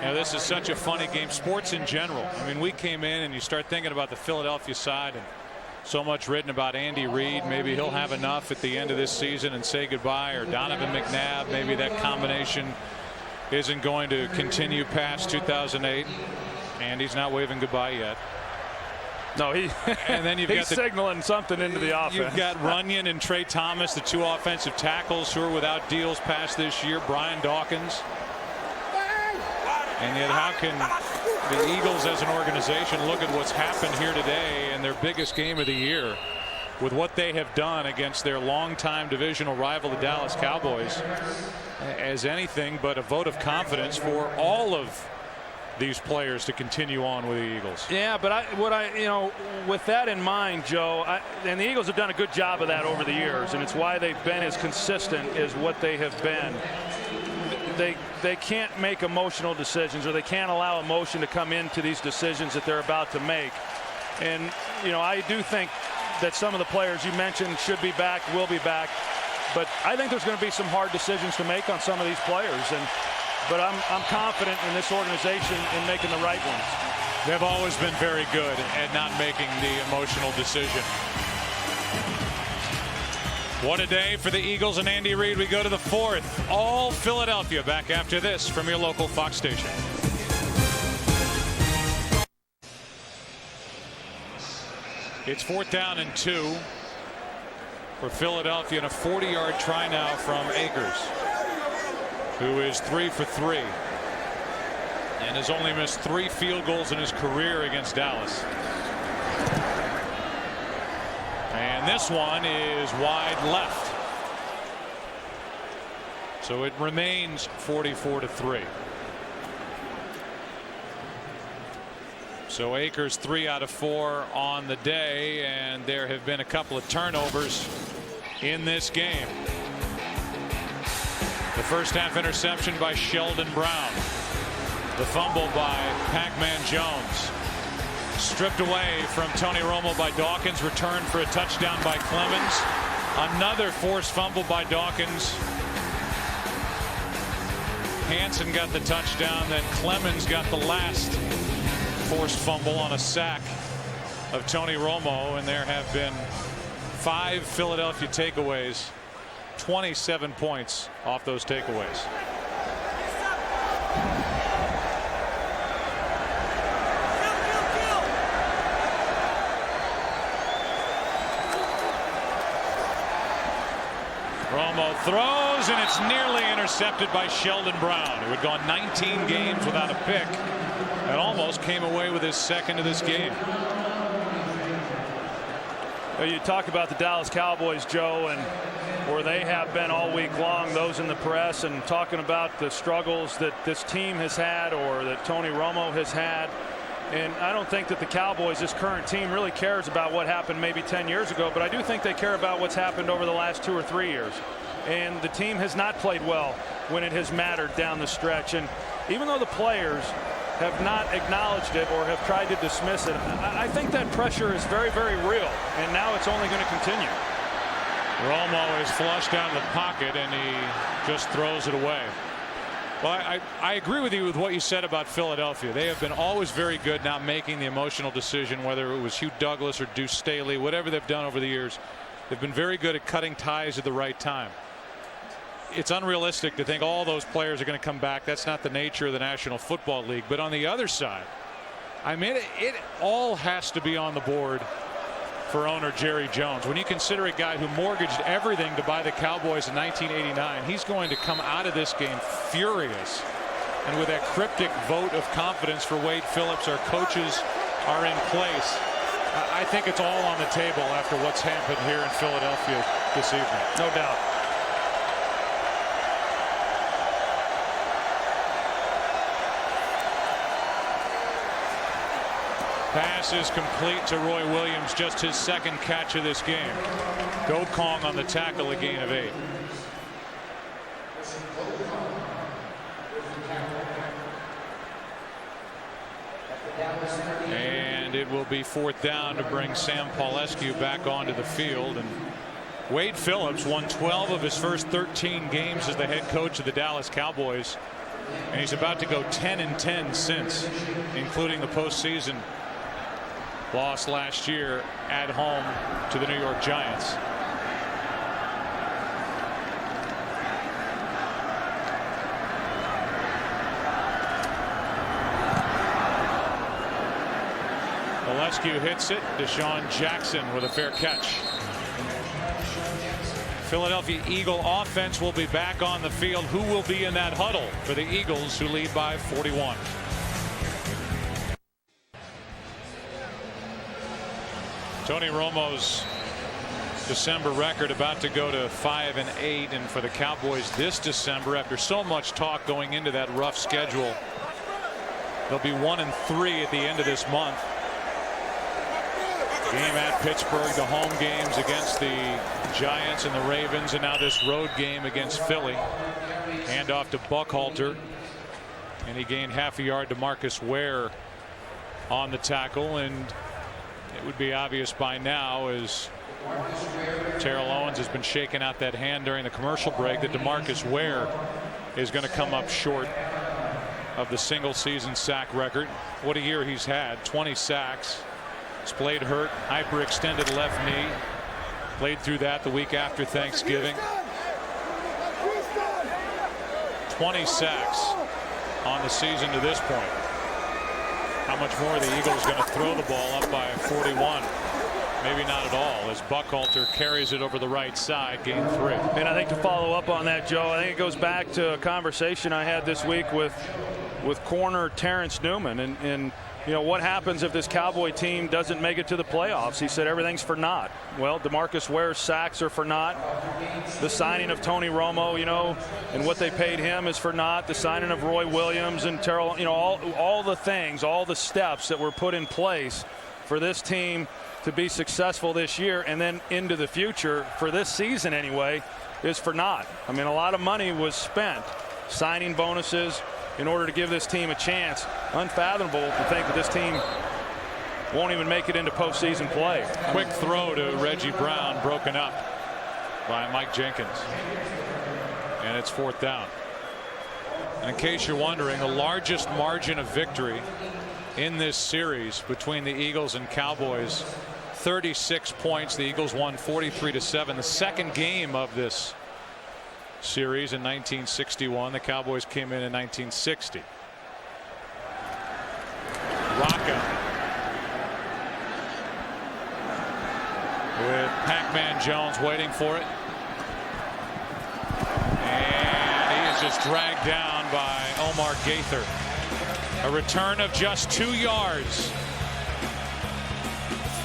This is such a funny game. Sports in general. I mean, we came in and you start thinking about the Philadelphia side, and so much written about Andy Reid. Maybe he'll have enough at the end of this season and say goodbye, or Donovan McNabb. Maybe that combination isn't going to continue past 2008. Andy's not waving goodbye yet. No, and then you've he's got signaling something into the offense. You've got Runyon and Trey Thomas, the 2 offensive tackles who are without deals past this year. Brian Dawkins. And yet, how can the Eagles as an organization look at what's happened here today in their biggest game of the year with what they have done against their longtime divisional rival, the Dallas Cowboys, as anything but a vote of confidence for all of these players to continue on with the Eagles? Yeah, but with that in mind, Joe, and the Eagles have done a good job of that over the years, and it's why they've been as consistent as what they have been. They can't make emotional decisions, or they can't allow emotion to come into these decisions that they're about to make. And I do think that some of the players you mentioned should be back, will be back, but I think there's going to be some hard decisions to make on some of these players. But I'm confident in this organization in making the right ones. They've always been very good at not making the emotional decision. What a day for the Eagles and Andy Reid. We go to the 4th. All Philadelphia back after this from your local Fox station. It's 4th down and 2 for Philadelphia, and a 40-yard try now from Akers, who is 3 for 3 and has only missed 3 field goals in his career against Dallas. And this one is wide left. So it remains 44-3. So Akers 3 out of 4 on the day, and there have been a couple of turnovers in this game. The first half interception by Sheldon Brown. The fumble by Pac-Man Jones. Stripped away from Tony Romo by Dawkins. Returned for a touchdown by Clemens. Another forced fumble by Dawkins. Hansen got the touchdown. Then Clemens got the last forced fumble on a sack of Tony Romo. And there have been 5 Philadelphia takeaways. 27 points off those takeaways. Romo throws, and it's nearly intercepted by Sheldon Brown, who had gone 19 games without a pick and almost came away with his 2nd of this game. You talk about the Dallas Cowboys, Joe, and where they have been all week long, those in the press, and talking about the struggles that this team has had, or that Tony Romo has had. And I don't think that the Cowboys, this current team, really cares about what happened maybe 10 years ago, but I do think they care about what's happened over the last 2 or 3 years. And the team has not played well when it has mattered down the stretch. And even though the players have not acknowledged it or have tried to dismiss it, I think that pressure is very, very real, and now it's only going to continue. Romo is flushed out of the pocket, and he just throws it away. Well, I agree with you with what you said about Philadelphia. They have been always very good not making the emotional decision, whether it was Hugh Douglas or Deuce Staley, whatever they've done over the years. They've been very good at cutting ties at the right time. It's unrealistic to think all those players are going to come back. That's not the nature of the National Football League. But on the other side, I mean, it all has to be on the board for owner Jerry Jones. When you consider a guy who mortgaged everything to buy the Cowboys in 1989, he's going to come out of this game furious. And with that cryptic vote of confidence for Wade Phillips, our coaches are in place. I think it's all on the table after what's happened here in Philadelphia this evening. No doubt. Pass is complete to Roy Williams, just his 2nd catch of this game. Go Kong on the tackle, a gain of 8. it will be 4th down to bring Sam Paulescu back onto the field. And Wade Phillips won 12 of his first 13 games as the head coach of the Dallas Cowboys, and he's about to go 10-10 since, including the postseason loss last year at home to the New York Giants. Paulescu hits it. Deshaun Jackson with a fair catch. Philadelphia Eagle offense will be back on the field. Who will be in that huddle for the Eagles, who lead by 41? Tony Romo's December record about to go to 5-8, and for the Cowboys this December, after so much talk going into that rough schedule, they'll be 1-3 at the end of this month. Game at Pittsburgh, the home games against the Giants and the Ravens, and now this road game against Philly. Hand off to Buckhalter, and he gained half a yard to Marcus Ware on the tackle, and it would be obvious by now, as Terrell Owens has been shaking out that hand during the commercial break, that DeMarcus Ware is going to come up short of the single season sack record. What a year he's had. 20 sacks. He's played hurt, hyperextended left knee. Played through that the week after Thanksgiving. 20 sacks on the season to this point. How much more are the Eagles going to throw the ball up by 41? Maybe not at all, as Buckhalter carries it over the right side, gain 3. And I think to follow up on that, Joe, I think it goes back to a conversation I had this week with corner Terrence Newman, and you know, what happens if this Cowboy team doesn't make it to the playoffs? He said everything's for naught. Well, DeMarcus Ware's sacks are for naught. The signing of Tony Romo, you know, and what they paid him is for naught. The signing of Roy Williams and Terrell, you know, all the things, all the steps that were put in place for this team to be successful this year and then into the future, for this season anyway, is for naught. I mean, a lot of money was spent signing bonuses in order to give this team a chance. Unfathomable to think that this team won't even make it into postseason play. Quick throw to Reggie Brown, broken up by Mike Jenkins, and it's 4th down. And in case you're wondering, the largest margin of victory in this series between the Eagles and Cowboys, 36 points. The Eagles won 43-7. The second game of this series in 1961. The Cowboys came in 1960. Rocca with Pac-Man Jones waiting for it, and he is just dragged down by Omar Gaither. A return of just 2 yards.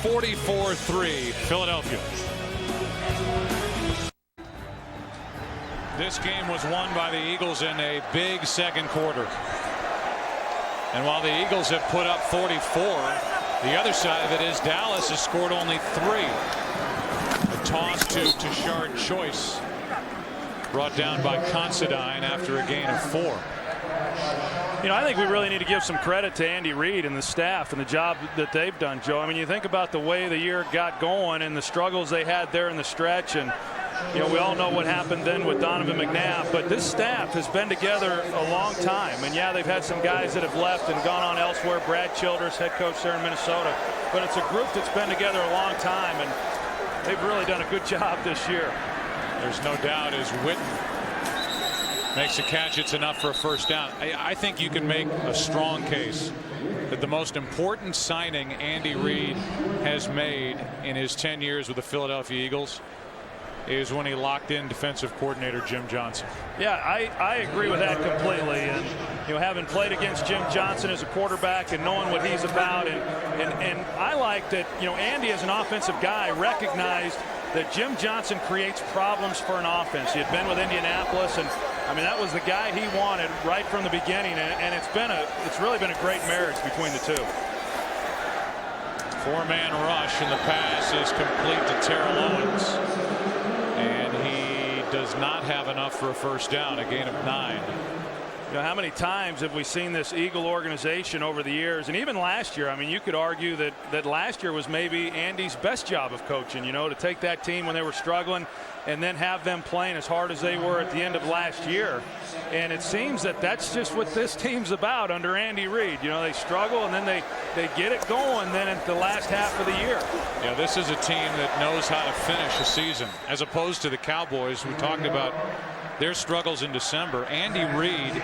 44-3 Philadelphia. This game was won by the Eagles in a big second quarter. And while the Eagles have put up 44, the other side of it is Dallas has scored only 3. A toss to Tashard Choice, brought down by Considine after a gain of 4. You know, I think we really need to give some credit to Andy Reid and the staff and the job that they've done, Joe. I mean, you think about the way the year got going and the struggles they had there in the stretch, and you know, we all know what happened then with Donovan McNabb, but this staff has been together a long time. And yeah, they've had some guys that have left and gone on elsewhere. Brad Childress, head coach there in Minnesota, but it's a group that's been together a long time, and they've really done a good job this year. There's no doubt, as Witten makes a catch, it's enough for a first down. I think you can make a strong case that the most important signing Andy Reid has made in his 10 years with the Philadelphia Eagles is when he locked in defensive coordinator Jim Johnson. Yeah, I agree with that completely. And you know, having played against Jim Johnson as a quarterback and knowing what he's about, and I like that, you know, Andy as an offensive guy recognized that Jim Johnson creates problems for an offense. He had been with Indianapolis, and I mean, that was the guy he wanted right from the beginning, and it's really been a great marriage between the two. 4-man rush, and the pass is complete to Terrell Owens, and he does not have enough for a first down, a gain of 9. You know, how many times have we seen this Eagle organization over the years, and even last year? I mean, you could argue that last year was maybe Andy's best job of coaching, you know, to take that team when they were struggling and then have them playing as hard as they were at the end of last year. And it seems that that's just what this team's about under Andy Reid. You know, they struggle and then they get it going then at the last half of the year. Yeah, this is a team that knows how to finish a season, as opposed to the Cowboys. We talked about their struggles in December. Andy Reid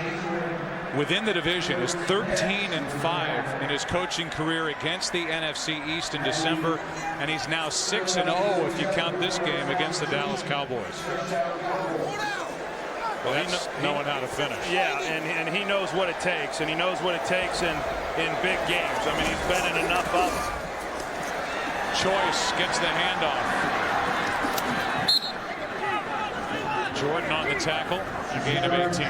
within the division is 13-5 in his coaching career against the NFC East in December, and he's now 6-0 if you count this game against the Dallas Cowboys. Well, that's knowing how to finish. Yeah, and he knows what it takes, and he knows what it takes in big games. I mean, he's been in enough of them. Choice gets the handoff. Jordan on the tackle, a gain of 18.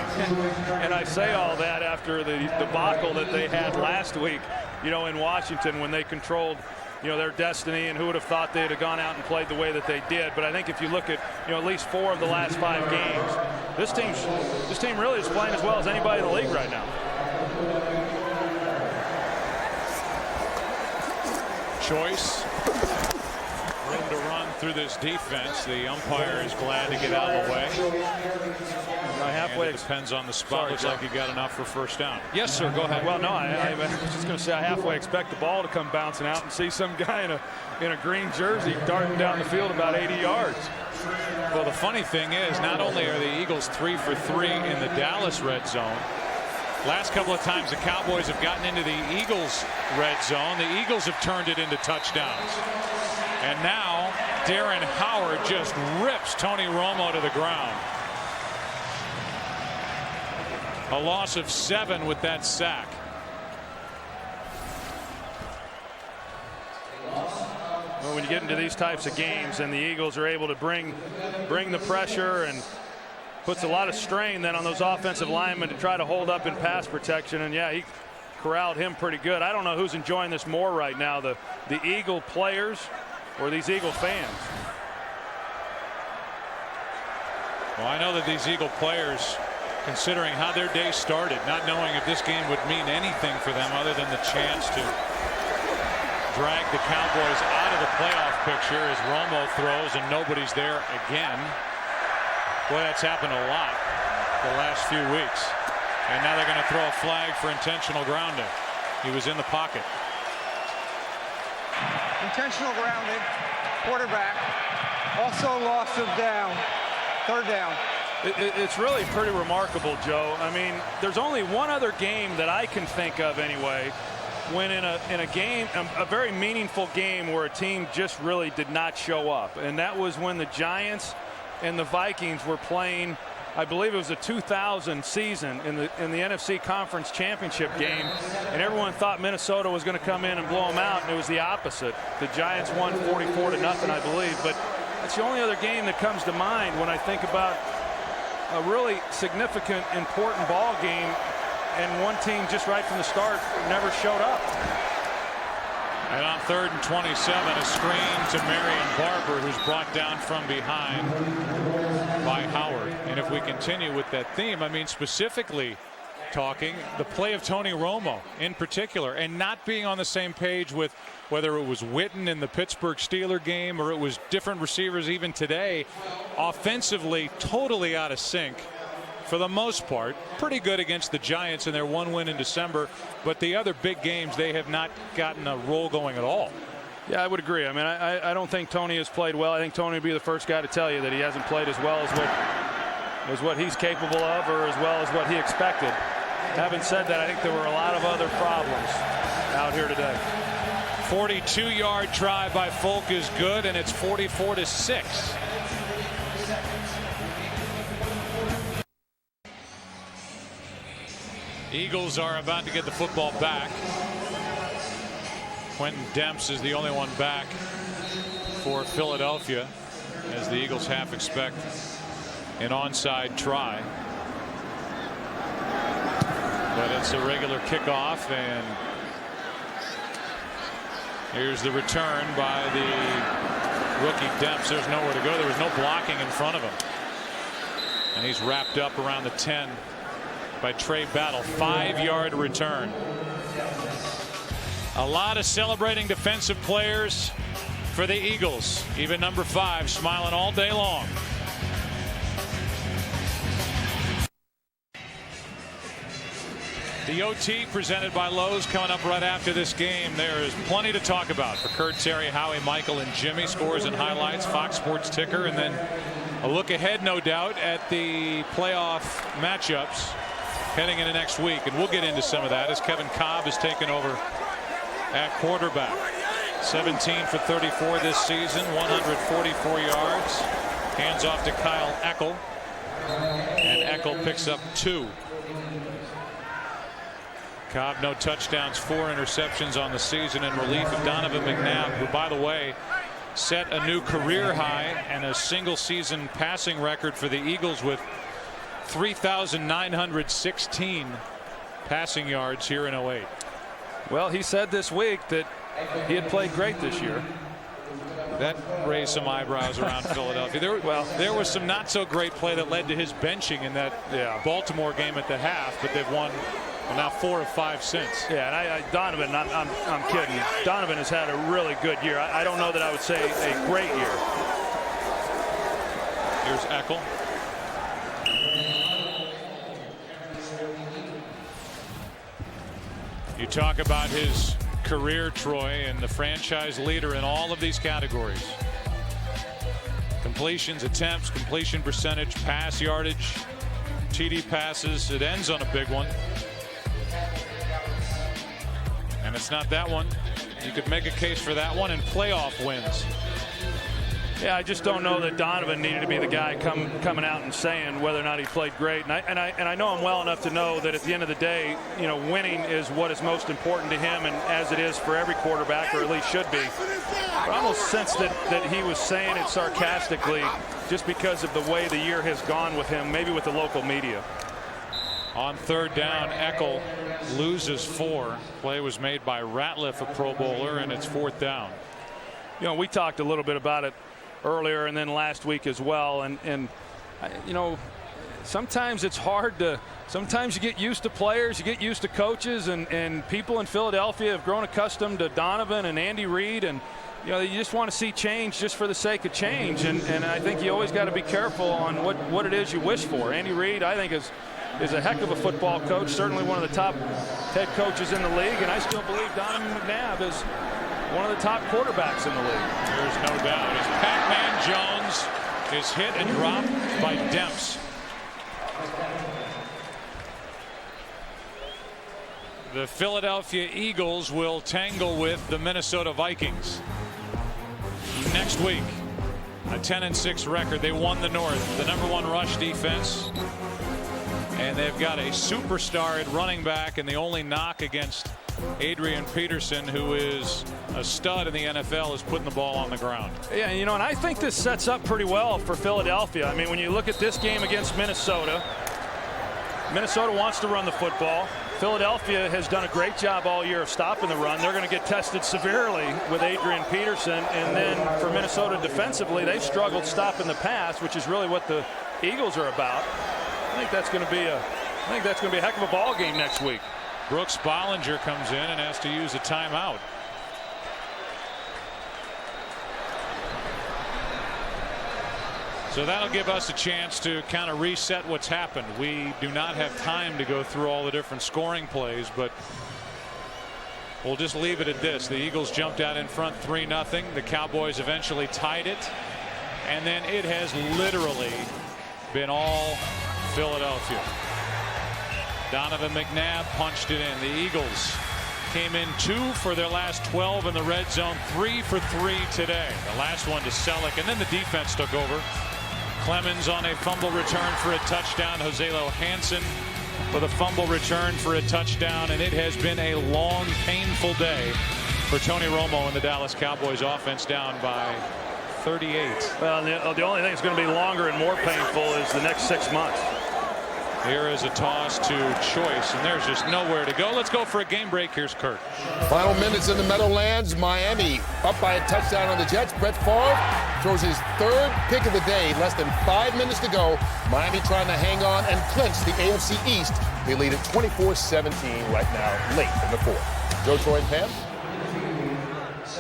And I say all that after the debacle that they had last week, you know, in Washington when they controlled, you know, their destiny, and who would have thought they'd have gone out and played the way that they did. But I think if you look at, you know, at least 4 of the last 5 games, this team really is playing as well as anybody in the league right now. Choice. Room to run through this defense. The umpire is glad to get out of the way. Halfway. It depends on the spot. Sorry, looks Joe. like you got enough for first down. Yes, sir. Go ahead. Well, no, I was just going to say I halfway expect the ball to come bouncing out and see some guy in a green jersey darting down the field about 80 yards. Well, the funny thing is, not only are the Eagles 3 for 3 in the Dallas red zone, last couple of times the Cowboys have gotten into the Eagles red zone, the Eagles have turned it into touchdowns. And now Darren Howard just rips Tony Romo to the ground. A loss of 7 with that sack. Well, when you get into these types of games and the Eagles are able to bring the pressure, and puts a lot of strain then on those offensive linemen to try to hold up in pass protection. And yeah, he corralled him pretty good. I don't know who's enjoying this more right now, the Eagle players or these Eagle fans. Well, I know that these Eagle players, considering how their day started, not knowing if this game would mean anything for them other than the chance to drag the Cowboys out of the playoff picture as Romo throws and nobody's there again. Boy, that's happened a lot the last few weeks. And now they're going to throw a flag for intentional grounding. He was in the pocket. Intentional grounding, quarterback, also loss of down, 3rd down. It's really pretty remarkable, Joe. I mean, there's only one other game that I can think of anyway, when in a game, a very meaningful game where a team just really did not show up, and that was when the Giants and the Vikings were playing. I believe it was a 2000 season in the NFC Conference Championship game, and everyone thought Minnesota was going to come in and blow them out, and it was the opposite. The Giants won 44-0, I believe, but that's the only other game that comes to mind when I think about a really significant, important ball game, and one team just right from the start never showed up. And on 3rd and 27, a screen to Marion Barber, who's brought down from behind by Howard. And if we continue with that theme, I mean, specifically talking the play of Tony Romo in particular, and not being on the same page with whether it was Witten in the Pittsburgh Steelers game or it was different receivers even today. Offensively, totally out of sync. For the most part, pretty good against the Giants in their 1 win in December, but the other big games they have not gotten a roll going at all. Yeah, I would agree. I mean, I don't think Tony has played well. I think Tony would be the first guy to tell you that he hasn't played as well as what he's capable of, or as well as what he expected. Having said that, I think there were a lot of other problems out here today. 42-yard try by Folk is good, and it's 44-6. Eagles are about to get the football back. Quentin Demps is the only one back for Philadelphia, as the Eagles half expect an onside try. But it's a regular kickoff, and here's the return by the rookie Demps. There's nowhere to go. There was no blocking in front of him. And he's wrapped up around the 10 by Trey Battle. 5-yard return. A lot of celebrating defensive players for the Eagles. Even number 5 smiling all day long. The OT presented by Lowe's coming up right after this game. There is plenty to talk about for Kurt, Terry, Howie, Michael, and Jimmy. Scores and highlights, Fox Sports Ticker, and then a look ahead, no doubt, at the playoff matchups heading into next week. And we'll get into some of that as Kevin Cobb has taken over at quarterback. 17 for 34 this season, 144 yards. Hands off to Kyle Eckel. And Eckel picks up 2. Cobb, no touchdowns, 4 interceptions on the season in relief of Donovan McNabb, who, by the way, set a new career high and a single season passing record for the Eagles with 3,916 passing yards here in 08. Well, he said this week that he had played great this year. That raised some eyebrows around Philadelphia. There was some not so great play that led to his benching in that Baltimore game at the half, but they've won now 4 of 5 since. Yeah, and Donovan, I'm kidding. Donovan has had a really good year. I don't know that I would say a great year. Here's Eckel. You talk about his career, Troy, and the franchise leader in all of these categories. Completions, attempts, completion percentage, pass yardage, TD passes. It ends on a big one. And it's not that one. You could make a case for that one, and playoff wins. Yeah, I just don't know that Donovan needed to be the guy coming out and saying whether or not he played great. And I know him well enough to know that at the end of the day, you know, winning is what is most important to him, and as it is for every quarterback, or at least should be. But I almost sense that he was saying it sarcastically just because of the way the year has gone with him, maybe with the local media. On 3rd down, Eckel loses 4. Play was made by Ratliff, a Pro Bowler, and it's 4th down. You know, we talked a little bit about it earlier and then last week as well, and you know, sometimes it's hard to, sometimes you get used to players, you get used to coaches, and people in Philadelphia have grown accustomed to Donovan and Andy Reid, and you know, you just want to see change just for the sake of change, and I think you always got to be careful on what it is you wish for. Andy Reid, I think, is a heck of a football coach, certainly one of the top head coaches in the league, and I still believe Donovan McNabb is one of the top quarterbacks in the league. There's no doubt. As Pac-Man Jones is hit and dropped by Demps. The Philadelphia Eagles will tangle with the Minnesota Vikings next week. A 10-6 record. They won the North. The #1 rush defense. And they've got a superstar at running back, and the only knock against Adrian Peterson, who is a stud in the NFL, is putting the ball on the ground. Yeah, you know, and I think this sets up pretty well for Philadelphia. I mean, when you look at this game against Minnesota, Minnesota wants to run the football. Philadelphia has done a great job all year of stopping the run. They're going to get tested severely with Adrian Peterson, and then for Minnesota defensively, they've struggled stopping the pass, which is really what the Eagles are about. I think that's going to be a heck of a ball game next week. Brooks Bollinger comes in and has to use a timeout. So that'll give us a chance to kind of reset what's happened. We do not have time to go through all the different scoring plays, but we'll just leave it at this. The Eagles jumped out in front 3-0. The Cowboys eventually tied it, and then it has literally been all Philadelphia. Donovan McNabb punched it in. The Eagles came in 2 for their last 12 in the red zone, 3 for 3 today. The last one to Selleck, and then the defense took over. Clemens on a fumble return for a touchdown. Joselo Hansen with a fumble return for a touchdown, and it has been a long, painful day for Tony Romo and the Dallas Cowboys offense, down by 38. Well, the only thing that's going to be longer and more painful is the next 6 months. Here is a toss to Choice, and there's just nowhere to go. Let's go for a game break. Here's Kurt. Final minutes in the Meadowlands. Miami up by a touchdown on the Jets. Brett Favre throws his third pick of the day. Less than 5 minutes to go. Miami trying to hang on and clinch the AFC East. They lead at 24-17 right now, late in the fourth. Joe, Troy, and Pam.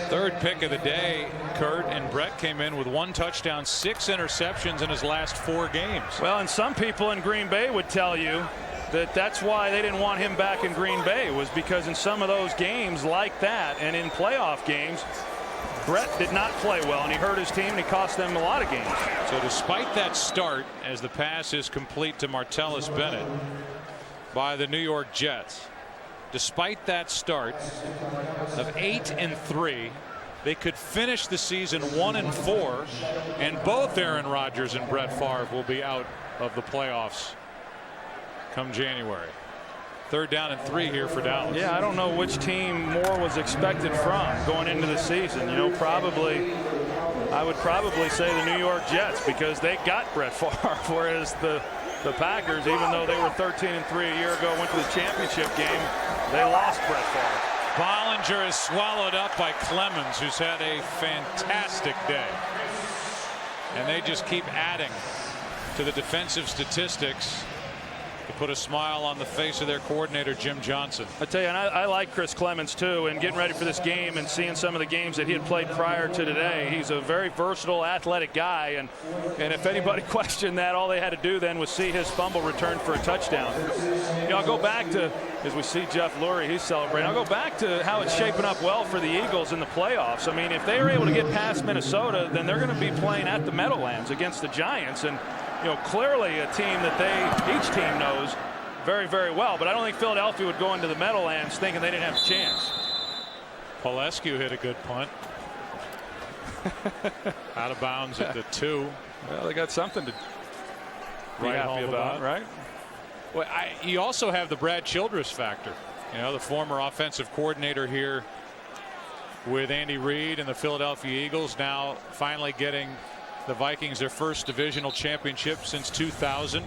Third pick of the day, Kurt, and Brett came in with 1 touchdown, 6 interceptions in his last 4 games. Well, and some people in Green Bay would tell you that that's why they didn't want him back in Green Bay, was because in some of those games like that and in playoff games, Brett did not play well, and he hurt his team and he cost them a lot of games. So despite that start, as the pass is complete to Martellus Bennett by the New York Jets, despite that start of 8-3, they could finish the season 1-4, and both Aaron Rodgers and Brett Favre will be out of the playoffs come January. 3rd down and 3 here for Dallas. Yeah, I don't know which team more was expected from going into the season. You know, I would probably say the New York Jets, because they got Brett Favre, whereas the Packers, even though they were 13-3 a year ago, went to the championship game, they lost Brett Favre. Bollinger is swallowed up by Clemens, who's had a fantastic day. And they just keep adding to the defensive statistics to put a smile on the face of their coordinator, Jim Johnson. I tell you, and I like Chris Clemens too, and getting ready for this game and seeing some of the games that he had played prior to today. He's a very versatile, athletic guy, and if anybody questioned that, all they had to do then was see his fumble return for a touchdown. You know, I'll go back to, as we see Jeff Lurie, he's celebrating. I'll go back to how it's shaping up well for the Eagles in the playoffs. I mean, if they are able to get past Minnesota, then they're going to be playing at the Meadowlands against the Giants, and you know, clearly a team that each team knows very, very well. But I don't think Philadelphia would go into the Meadowlands thinking they didn't have a chance. Polescu hit a good punt. Out of bounds at the 2. Well, they got something to be happy about, right? Well, you also have the Brad Childress factor. You know, the former offensive coordinator here with Andy Reid and the Philadelphia Eagles, now finally getting the Vikings their first divisional championship since 2000,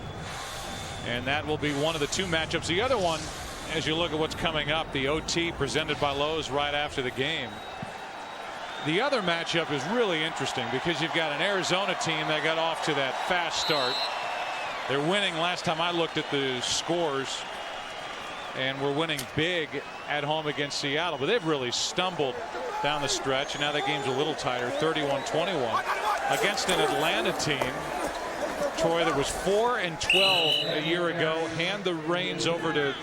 and that will be one of the 2 matchups. The other one, as you look at what's coming up, the OT presented by Lowe's right after the game. The other matchup is really interesting because you've got an Arizona team that got off to that fast start. They're winning, last time I looked at the scores, and we're winning big at home against Seattle, but they've really stumbled down the stretch, and now that game's a little tighter, 31-21 against an Atlanta team, Troy, that was 4-12 a year ago. Hand the reins over to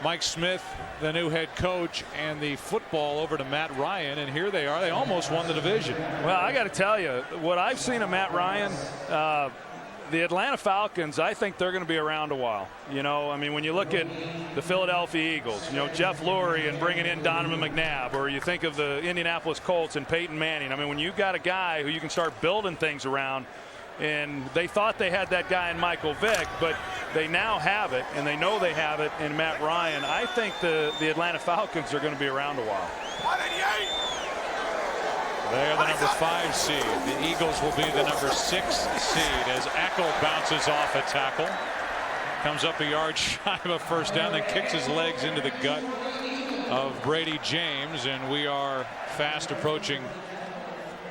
Mike Smith, the new head coach, and the football over to Matt Ryan, and here they are. They almost won the division. Well, I got to tell you, what I've seen of Matt Ryan, the Atlanta Falcons, I think they're going to be around a while. You know, I mean, when you look at the Philadelphia Eagles, you know, Jeff Lurie and bringing in Donovan McNabb, or you think of the Indianapolis Colts and Peyton Manning. I mean, when you've got a guy who you can start building things around, and they thought they had that guy in Michael Vick, but they now have it, and they know they have it in Matt Ryan. I think the Atlanta Falcons are going to be around a while. They're the number 5 seed. The Eagles will be the number 6 seed as Eckel bounces off a tackle. Comes up a yard shy of a first down, then kicks his legs into the gut of Brady James, and we are fast approaching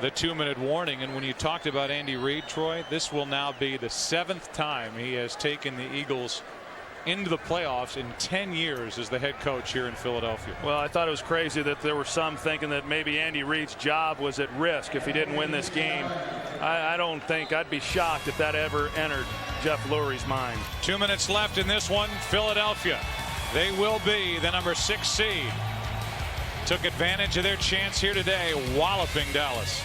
the 2-minute warning. And when you talked about Andy Reid, Troy, this will now be the 7th time he has taken the Eagles into the playoffs in 10 years as the head coach here in Philadelphia. Well, I thought it was crazy that there were some thinking that maybe Andy Reid's job was at risk if he didn't win this game. I don't think, I'd be shocked if that ever entered Jeff Lurie's mind. 2 minutes left in this one. Philadelphia, they will be the number 6 seed. Took advantage of their chance here today, walloping Dallas.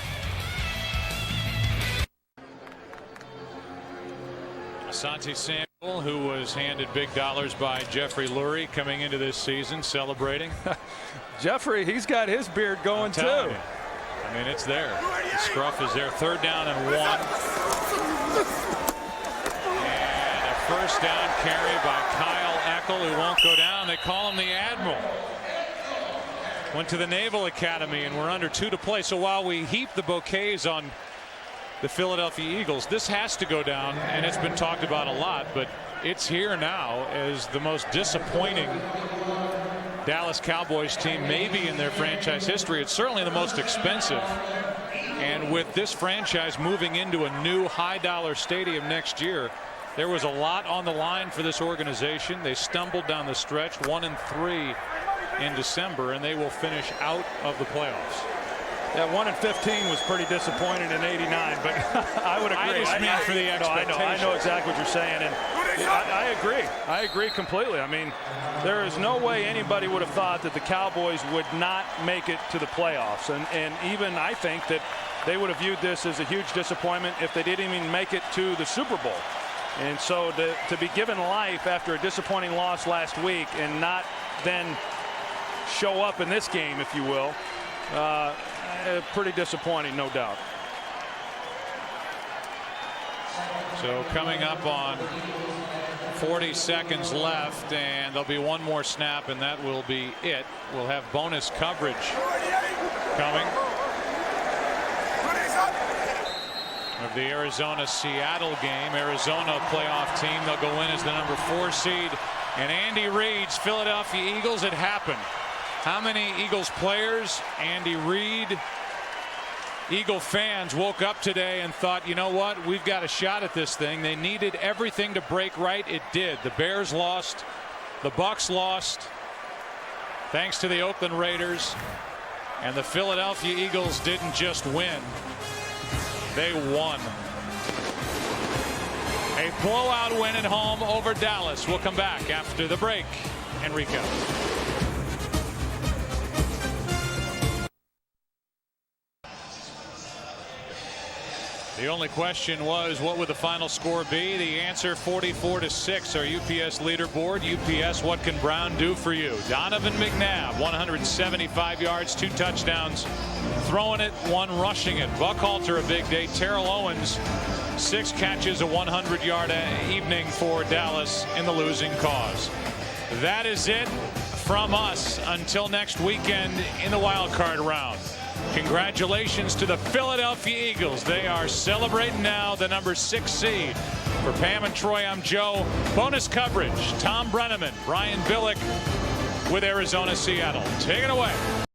Asante Samuel, who was handed big dollars by Jeffrey Lurie coming into this season, celebrating. Jeffrey, he's got his beard going too. I mean, it's there. The scruff is there. 3rd down and 1. And a first down carry by Kyle Eckel, who won't go down. They call him the Admiral. Went to the Naval Academy, and we're under 2 to play. So while we heap the bouquets on the Philadelphia Eagles, this has to go down, and it's been talked about a lot, but it's here now as the most disappointing Dallas Cowboys team maybe in their franchise history. It's certainly the most expensive. And with this franchise moving into a new high-dollar stadium next year, there was a lot on the line for this organization. They stumbled down the stretch, 1-3 in December, and they will finish out of the playoffs. Yeah, 1-15 was pretty disappointing in '89, but I would agree. I just mean for the expectation. I know exactly what you're saying, and I agree. I agree completely. I mean, there is no way anybody would have thought that the Cowboys would not make it to the playoffs, and even I think that they would have viewed this as a huge disappointment if they didn't even make it to the Super Bowl. And so to be given life after a disappointing loss last week and not then show up in this game, if you will, pretty disappointing, no doubt. So coming up on 40 seconds left, and there'll be one more snap, and that will be it. We'll have bonus coverage coming of the Arizona-Seattle game. Arizona playoff team. They'll go in as the number 4 seed. And Andy Reid's Philadelphia Eagles. It happened. How many Eagles players, Andy Reid, Eagle fans woke up today and thought, you know what, we've got a shot at this thing. They needed everything to break right. It did. The Bears lost. The Bucs lost. Thanks to the Oakland Raiders. And the Philadelphia Eagles didn't just win. They won. A blowout win at home over Dallas. We'll come back after the break. Enrico. The only question was, what would the final score be? The answer, 44-6. Our UPS leaderboard. UPS, what can Brown do for you? Donovan McNabb, 175 yards, 2 touchdowns, throwing it, 1 rushing it. Buckhalter, a big day. Terrell Owens, 6 catches, a 100-yard evening for Dallas in the losing cause. That is it from us until next weekend in the wild card round. Congratulations to the Philadelphia Eagles. They are celebrating now the number 6 seed. For Pam and Troy, I'm Joe. Bonus coverage, Tom Brenneman, Brian Billick with Arizona-Seattle. Take it away.